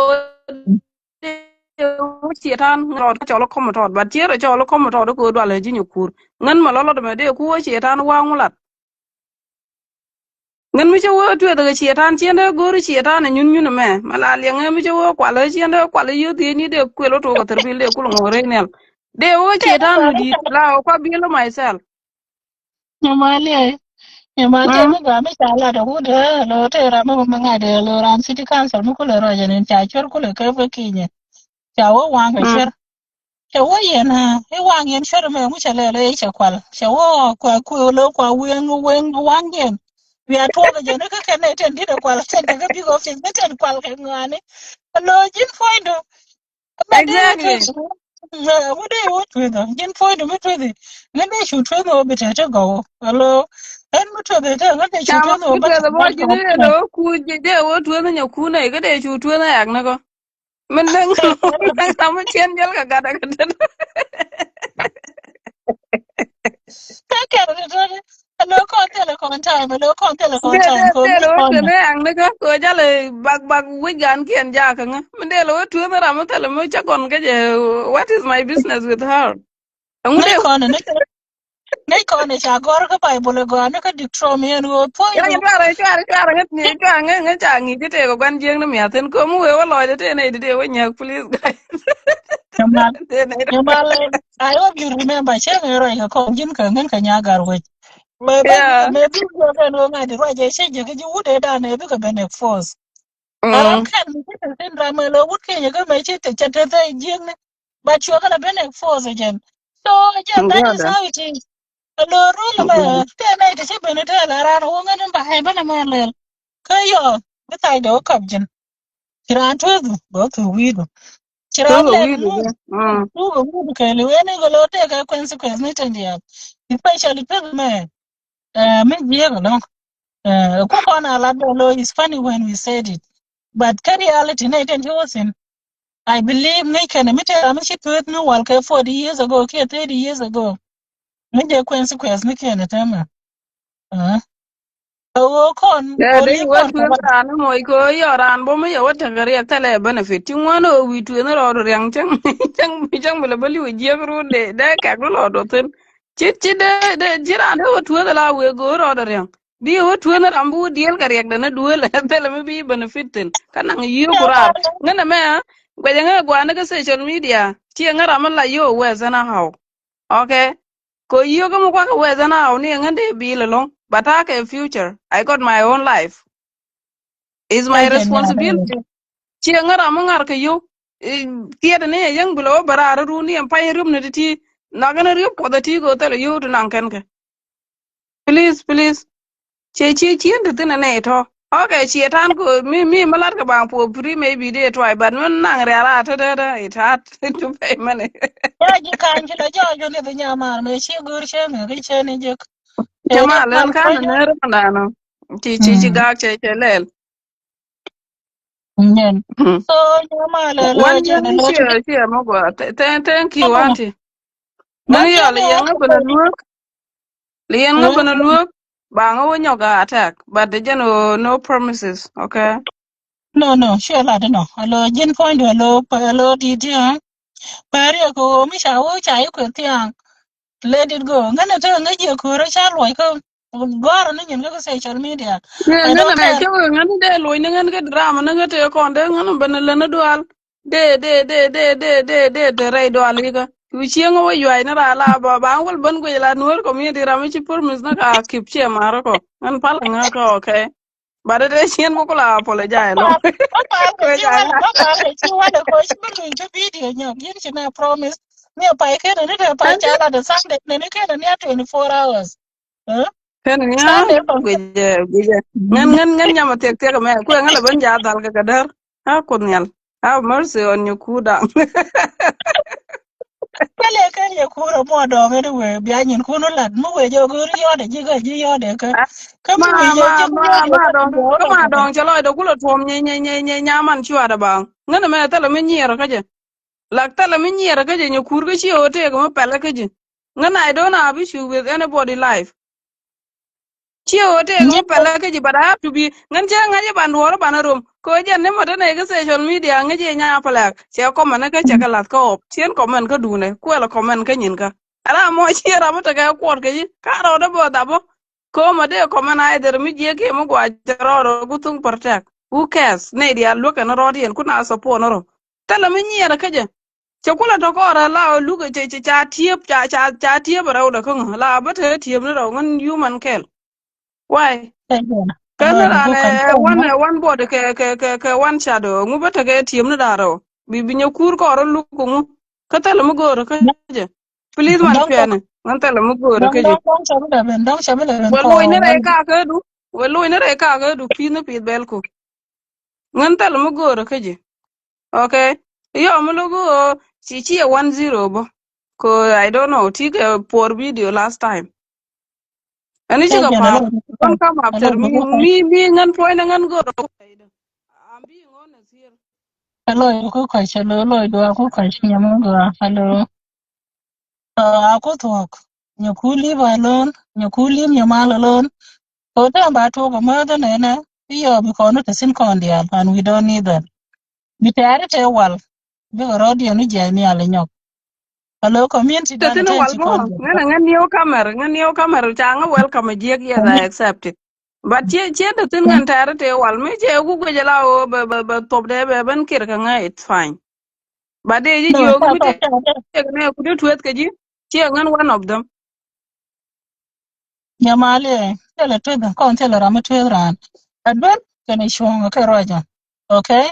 wuci tan rod cholo komo tod bat chere cholo komo tod ko dwale ji nyukur ngan ma lolo de de ku wuci tan wa ngulat ngan mi che wo twe de chi tan chende goru chi tan nyun nyun me mala le ngan mi che wo kwale chende kwale yu ti ni de kwelo to ko terbi le ku ngore nel de wo chi tele tan ba di la ko bi lo myself nyamali ya ma te Hmm. me ga me cha la da hu de lo te ra ma ma nga de lo ran city council mu ko le ro ja nen cha chor ko le ke fe ki nye cha wo wa ga Hmm. chor cha wo yen ha e wa yen chor me mu cha le cha kwal cha wo kwa ku lo kwa wen wa yen we are to ga ne ka ke ne ten di de kwal ten ga bi go fin ten kwal ke ngane lo jin foindo ma de wo to Exactly. wo de wo to da jin foindo me to de ne de shu to no be ta go lo en mu to de ta ne shu Chama to no ba kutwe the boy ba jini ko lo ku je wo tuwe na nyakuna ikade chu tuwe na yak nako. Min deng nang sama chien jel ka gada gada. Hello, con telecom time. Hello, con telecom time. Con De mi lo tuwe con. na yak nako ko jale bag wigan kien jaka nga. Min de lo tuwe na ramu tala mo chakon kaje what is my business with her. Ngai Ngude con ngai con cha gor ka Bible go na ka dictrom yen go ya ya poindu. chwara ngat ni chwara ngat changi jite ko gan jeng na miaten ko mu we wo lo de ne de we nyak please guys. Yamal De ne. yamal I hope you remember che me roi ka ko jin ka ngen ka nya gar we. Yeah. Me bi go ka no ngai de roi je che je ka ji wude da ne bi ka bene force. Aram Mm. kan mi ta tin ra me lo wut ke ga me che te cha te jing ne. But you are gonna bene force again. So again that is Ngoda. how it is. Lo rule ba te na ite che bene te la ra no ngen ba hai bene me le. Ka yo bi tai do kap jin. Kiran tu bo tu wi do. Kiran Tunga le wizi mu je. Mm. tu go mu ke le we ne go lo te ka consequence ni ten dia. Especially pe me me je go no. Ku ko na la do lo is funny when we said it. But ka reality na iten was in I believe me can me te am shi tu no wal ka 40 years ago ke 30 years ago. Me je consequence ni ke na tema. Kon Ya go dai li wat kon ku ran mo ko yo ran bo mo yo wat ngari ya tele benefit ti ngono wi tu na ro yang chang chang bele bali wi je ru de ka ro lo do ten chi de ji ran de wat tu la we go ro do yang bi wat tu na rambu diel ka yak de na du le tele me bi benefit ten kana ngi yo kurar ngana me gwa nga gwa na ka social media chi ngara man la yo we zana how okay ko iyo ko mo kwa ka weza na ni ngande bi le long but I have a future. I got my own life. It's my Ejen ya responsibility. Chi ngara mo ngar ka yo. Tiede ne yang bulo bara ru ni em pay rum ne ti na gana ri ko da ti go tele yo tu nan kan ka. Please. Chi ndu tin ne to. Okay, chi tan ko mi malar ka bang po free maybe they try but when nang re ara ta da it hard to pay money. ya ji kan ji la jo jo le nya ma me shi gur she me ri she ni je e Chama mal len ko kan jo ne ru na no. Chi mm ga che lel. nyen so nya ma le One je ne young lo ti cheer, Mogwa. Thank you, no Auntie. ma Nang ti yo, ne the o young ko up and look, the young up and look, bang when you got attack, but the general no promises, okay? no no she la de no lo jin point lo pa lo di ti ha pa ri ko mi sha wo cha yu ko ti ha let it go ngana to nga je ko ra cha lo ko gor ni nyen ga social media I Ngana don't me care chow ngana de loy ngan get drama nanga te kon de ngana ban lana dual de ray dual liga ku chieng wo yoy na la ba ngol ban go la nur community ramichi pur mis na ka kip che maro ko an pala nga ko okay but de chien mo ko la apologize lo Papa, ko que ja igual, papa, que igual, coach, pero yo video, no, bien, si me promise. Me pa que no te pa chala de Sunday, ne que no 24 hours. Huh? Kan nya Sunday pa. gweje ngan nyama tek tek me ku ngala ban ja dal ga kadar ha kun nyal have mercy on your kuda Kale ka ye kuro mo do ngene we bia nyin kuno lad mo we jo guri yo de ji yo de ka. Ka ma mi we je je yo de ka dong yo ka de ma ka. dong chalo do kulo tom nye nyaman chwa da bang ngana me tala me nyiero ka je lak tala me nyiero ka je nyokur ga chi ote ga ma pele ka je ngana I don't have issue with anybody life. Chi ote Nyi ngo pele ke ji bada to be ngan che ngaje ban woro ban rum ko je ne mo ne ga social media ngaje nya pele che ko man ka che ka lat ko chen ko man ka du ne ko la ko man ka nyin ka ara mo chi ra mo ta ga ko ke ji ka ro da bo da bo ko ma de ko man ai der mi je ke mo gwa ro ro gu tung protect who cares ne dia lo ka no ro dien ku na so po no ro tala mi nyi ra ka je che kula to ko ra la lu ga che cha tiep cha tiep ra da ko la ba te tiep no ro ngan human kel Why? Kajana. Kana Alo, go rane confirm, no? one board ke one shadow. Ngu bata ke team na daro. Bibi nyokur ko ro lu ko ngu. Kata la mugoro ka je. Please man Don't talk. piane. Nganta la mugoro ka je. Don't shabby level. Don't shabby level. Walo ina re ka ka du. Walo ina re ka ka du pina pi bel ko. Nganta la mugoro ka je. Okay. Yo mulugu chichi 10 bo. Ko I don't know. Tika poor video last time. Ani chiga Kajana. par. Don't come Alo, after me. go Me ngan point ngan go. I'm being honest here. Alo, go question. Alo, go question. Yamunga. Hello. Ako talk. Nyakuli alone. Nyakuli nyamal alone. So then about talk a mother nene. Yeah, because not a sin condial, and we don't need that. Bitare te wal. Big already and Jamie Alinyok. Hello, community The done thing attend wal to mo. condial. Ngan new camera. Changa welcome a jig. Yes, I accept it. But che the thing ngan tare te wal me che ugu go jala o be top de be ben kir kanga it's fine. But they No, jog me te ne kudu tuet kaji. Che ngan one of them. Yamale, tell a twin, con tell her I'm a twin. Advent, can I show a carroja? Okay?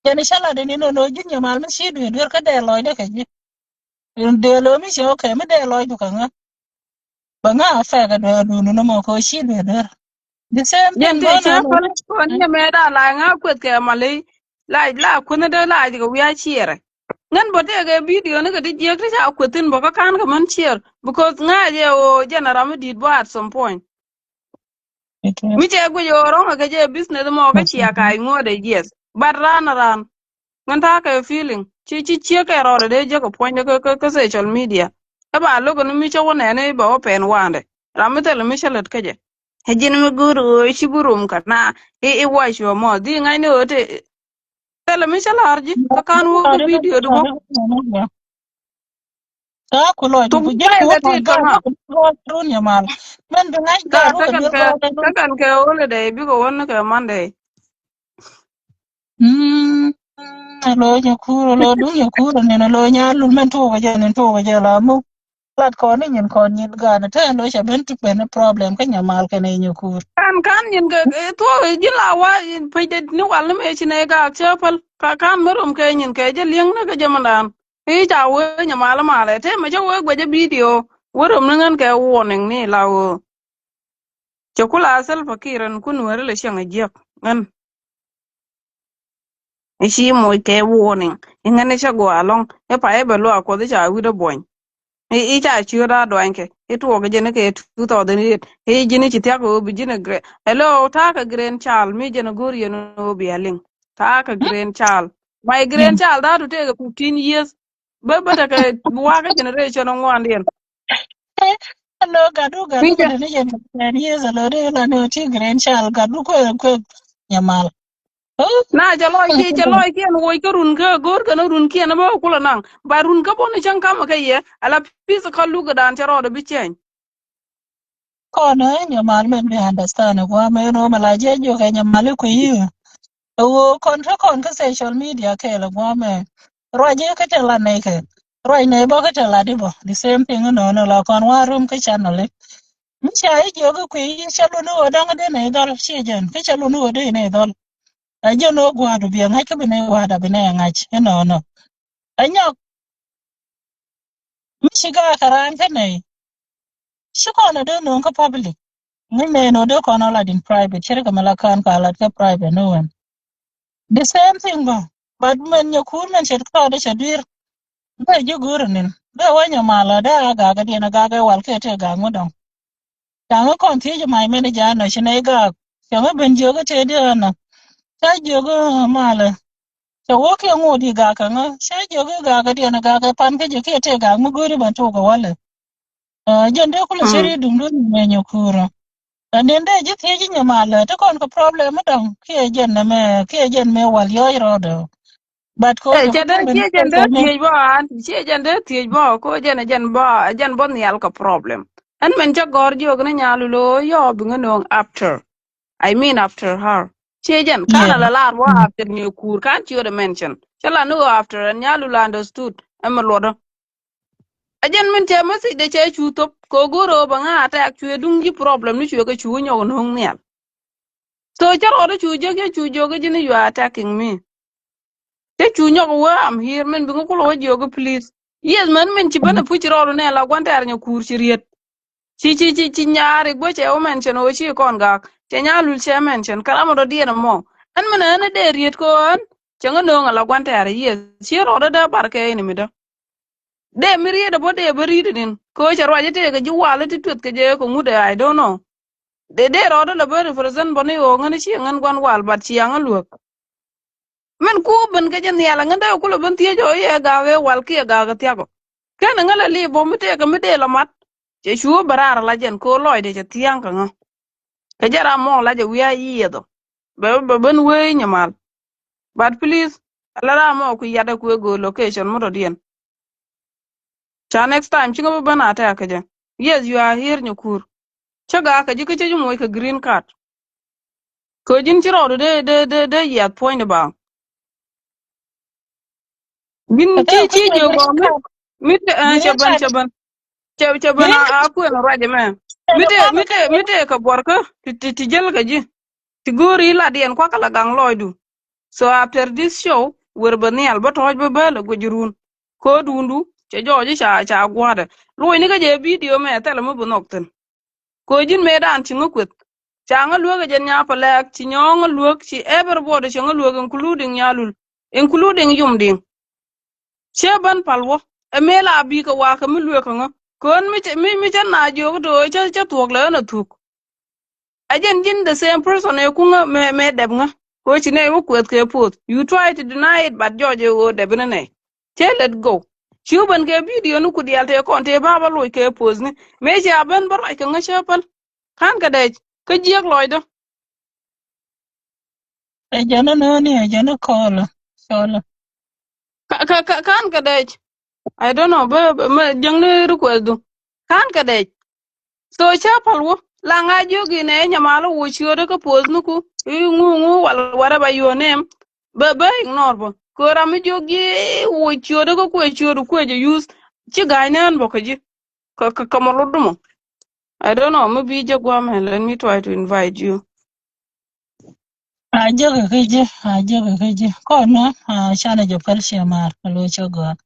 Janishala didn't know Junior Malman, she did work a day, Lloyd. De lo mi se okay me de lo du kanga banga fa ga do no mo ko shi de the same thing Gente bona no chapel ko nye meda la nga kwet ke mali la kuna de la ga wiya chiere ngan bote ga video ne ga di je ta kwetin bo ka kan ka man chier because nga je o general me did bo at some point it was mi che go yo ro ga je business mo ga chia kai ngode yes but ran ngan ta ka feeling chi ke ro de je ko point ko social media e ba lo ko mi che wona ne ba open wande ramete le mi chelet ke je hejin mi guru shiburum kana e wa shi mo di ngai ne ote tele mi chala arji ka kan wo ko video do bo ta ku lo to du bu jet bai ko ga ma tit ga ka nga ro ro nya mal men de ngai ga ro ka dur ga ka kan ke ole de bi ko won ka mande lo nya ku lo du nya ku ne lo nya lu men to ga ja ne to ga ja la mu lat ko ni nyen ko nyen ga na ta lo sha ben tu ben problem ka nya mal ka ne nya ku kan yin ga to jila wa pe de ni wal me chi ne ga chapal ka kan merum ke yin ke je liang na ga jamandan e ja wo nya mala mala te me je wo gwe je video worum ngan ke warning ni lawo chokula sel fakiran kun were le shanga jek ngan ishi mo ke warning ingane cha go along e pa e belo akodi cha wi do boy e cha chura do anke e to ga jene ke 2008 e jini chi ta go bi jene gre hello ta ka green chal mi jene gori no bi aling ta ka green chal my green chal da to take 15 years ba ta ka wa ga generation on one den Hello, gadu ko mi dene yen ten years ago de la no ti green chal gadu ko nyamal. Oh, na jalo ke no wo ko run ka gor ka no run ke na ba kula nan ba run ka bon chan kama kai ye ala physical luga dan charo da bi chen ko na nyamal men be understand ko me no mala je jo ka nyamal ko yi. Oh, kon ka social media ke la ko me. Ro je ka te la ne ke. Ro ne bo ka te la di bo. The same thing no la kon wa room ka channel. Mi cha yi jo ko yi chalo no dang de ne dol chi jen. Ka chalo no de ne dol. A jo no gwa do bi ngai ka bi ne gwa da bi ne ngai. No. Anya Michiga karan kane shi kono do no ka public ngene no do kono la din private chere kamala kan ka la ka private no one the same thing go but men ya kur men chet ko de chadir ba ju gurnin da wanya mala da ga dina ga wal ke te ga ngudon ta ngo kon ti mai men ja no shine ga ya ma ben jo ga te de na ta jo ga mala ta wo ke ngodi ga ka nga sha jo ga dina ga pan ke je ke te ga mu guri ban to ga wala jende kula shiri dum do me nyukuro anende je teji nyamala to kon ko problem dong kie jen me wal yo rodo but ko eh to ko jade men tie ko jande men tie bo an tie jande tie bo ko jene jan bon yal ka problem an men cha gor jog na nyalu lo yo bi ngono after I mean after her tie jan yeah kana la lar wa after ni kur kan ti the mention chala no after and nyalu la understood am lodo ajan men tie masi de che chu top ko goro ba nga attack chwe dung ji problem ni chwe ka chu nyo no ngial so charo da chu je ke chu joge jini you are attacking me te chu nyo wa am here men bi ko lo joge please yes man men ci bana fu ci ro ne la gwanta ar kur ci riet ci nyaari bo che o mention o ci kon ga te nyalul che mention kala mo do diena mo an mena na de riet ko an changa no ngala gwanta ar yes ci ro da barke ni mi do de mi rieda bo de bari din ko che ro te ga ji wala ti tut ke je ko ngude I don't know de ro da ba represent boni o ngani ci ngan gwan wal bat ci yang luok men ku ben ga jen yala nganda ko lo ben tie jo ye ga we wal ki ga ga tiago ken ngala li bo mi te ga mi de la mat che shu barar la jen ko loy de che tiang ka nga ke jara mo la je wiya yedo be ben we nyamal but please la ra mo ku yada ku go location mo do dien cha next time chingo be bana ta ka je yes you are here nyukur chaga ka ji ke che mo ka green card ko jin chiro de yat point ba bin Ata ko chi jo go mit green chaban card chaban chaban green a ku en raje me card ba ba ka mite ka bor ka ti jel ka ji ti gori la dien kwa kala gang loydu. So after this show, we're banial but hoj be bele go jirun. Ko dundu che joji cha gwada. Lo ni ka je video me tele mo bunokten. Ko jin me dan tingu kwet. Cha nga luoga jen nya palak ti nyonga luog ti everybody cha nga luog including nyalul including yumding. Che ban palwo. E me la bi ka wa ka mi luog nga. Kon mi cha na jo do cha tuok le na tuk. Ajen jin the same person e kunga me deb nga. Ko chine wo kwet ke pot. You try to deny it but George wo deb ne. Tell let go. Chuban ke video nu ku dial te kon te baba loy ke pos ni. Me ja ben bar ay ka nga chapal. Kan ka dej. Ka jiek loy do. e jana no ni e jana kola kola Kan ka dej. I don't know ba jang ne request do. Kan ka dej. So chapal wo. La nga jogi ne nyamalo wo chiode ka pos nu ku. Ngu whatever your name. Ba ignore bo ko ram jogi wo chiodo ko chiodo ko je use ci gainan bo ko ji ka mo I don't know maybe je gwam let me try to invite you aje ga je ko no chana jo pal shamar lo chogo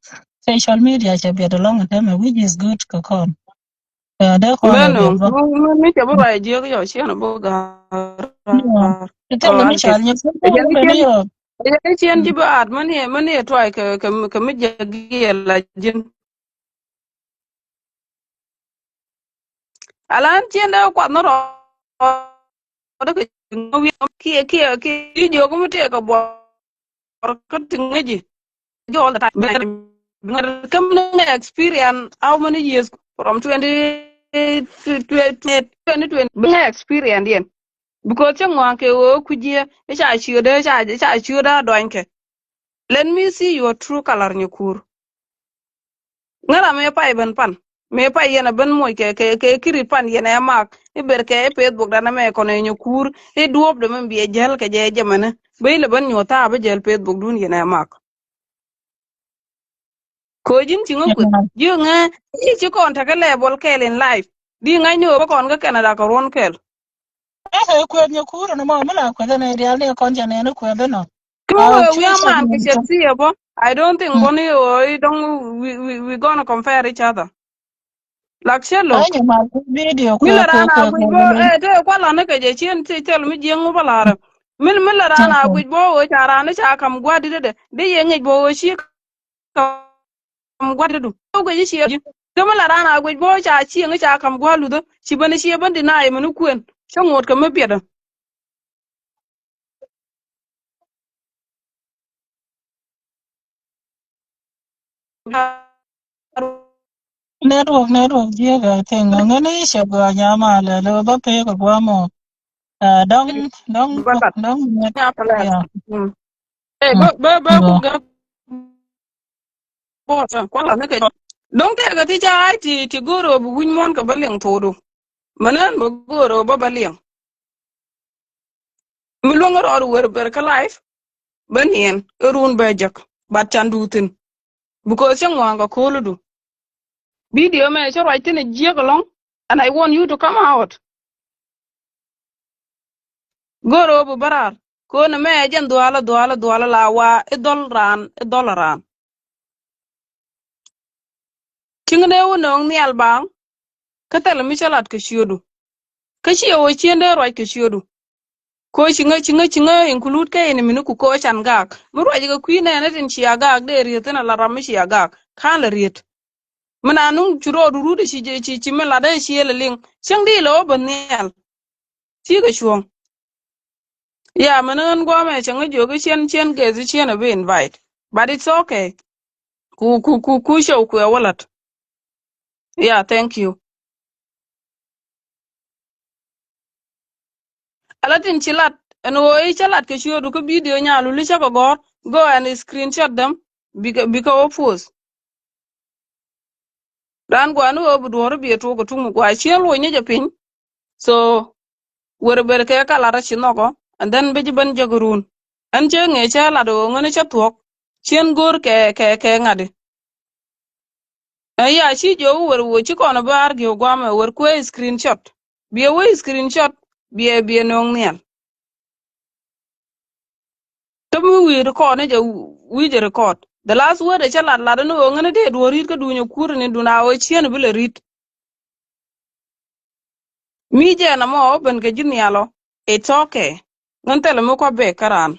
social media cha be the long time which is good ko kon da ko na be beno bo mi ke bo ba je yo ci na bo ga no ite le mi ran ke chal ni ko ya ni be no chen yo ya ni chen ji ba ad mani try ka mi je gi la jin alan chen da kwa no ro da ke wi ki jo ko mi te ka bo ka tinga all the time. Come experience how many years from 2020 experience yen because chang wan ke wo kujie cha chide cha chuda doinke let me see your true color nyukur ngara me pai ban pan me pai yena ben moy ke kiri pan yena mak iber ke facebook dana me kono nyukur e duob de men bie jel ke je jamana be le ban nyota be jel facebook dun yena mak ko jin ci ngukut ju nga ci kon ta le bol kel in life di nga nyo ba kon ga canada ko ron kel ko ni ko no ma mala ko da ne real ne kon jana ne ko da no ko I'll we choose are man ke it. shaksi bo I don't think boni o don't we gonna compare each other like shello Ai mà video mila kwe rana gwi bo kwe te ko la ne ke je chen ti tel mi jengu balara mila rana gwi bo o cha rana cha kam gwadi de ye ngi bo o shi kam gwadi du ko ge shi gama la rana gwi bo cha chi ngi cha kam gwalu do shi bani shi ban dina ai manu kuen shangot ka mabiyada network dia ga tenga ngani shago nyama la lo ba pe ko gwa mo balat dong net ya palas ya eh ba ku go ga bota kwala ne ke don te ga ti cha ti goro bu gun mon ka baleng todo manan bu goro ba baleng mi lo ngor or wer ber ka life banien erun ba jak bat chandutin bu ko se ngwa ga koludu video me so right ne jiega long And I want you to come out. Go robo barar. Ko na me jen duala la wa idol ran. Chingne wo nong ni albang. Katel michalat ke shiodu. Kashi o chiende roi ke shiodu. Ko chinga include ke ni minu ku ko chan gak. Muru ajiga kuine na tin chia gak de rietena la rami chia gak. Kan la riet. Mana nung churo duru de chi me la de chi le ling. Chang di lo banial. Chi ga shuang. Yeah, manan gwa me changa joga chen ke zi chen be invite. But it's okay. Ku show ku ya walat. Yeah, thank you. Alatin chilat and wo chalat ke show du ko video nya lu li chako gor go and screenshot them because of force. Ran gwa no obu do bi to ko tumu gwa chen lo nya japin. So wor ber ke kala ra chinoko and then be ban jagurun. An che nge cha la do ngone cha tuok. Chen gor ke ngade. Ya shi jo wor wo chi kono bar ge gwa me wor ko screenshot. Bi wo screenshot bi nong nian. Tamu we record ne we je record. The last word e chala la no ngane de do rit ka dunya kur ne duna o chien bile rit. Mi je na mo open ke jin yalo. It's okay. Ngan tele mo ko be karan.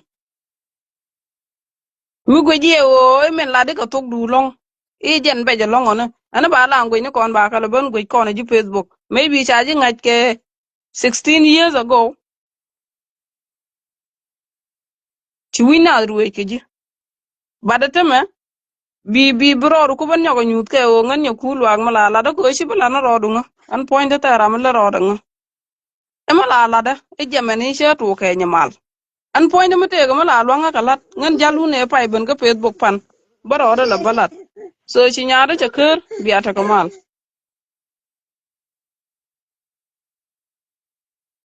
Mi go je o men la de ka tok du long. E jen be je long ona. Ana ba la ngwe ne kon ba ka le bon go kon ji Facebook. Maybe charging at ke 16 years ago. Chi wina ruwe ke ji. Bada teme bi bro ko ban nyogo nyut ke o ngan nyoku luang mala la da ko shi bala na rodu nga an point ta ra mala rodu nga e mala la da e jamani she to ke nyamal an point me te ga mala luang ka lat ngan jalu ne pai ben ka Facebook pan baro da la balat so shi nyaade cha ker bi ata kamal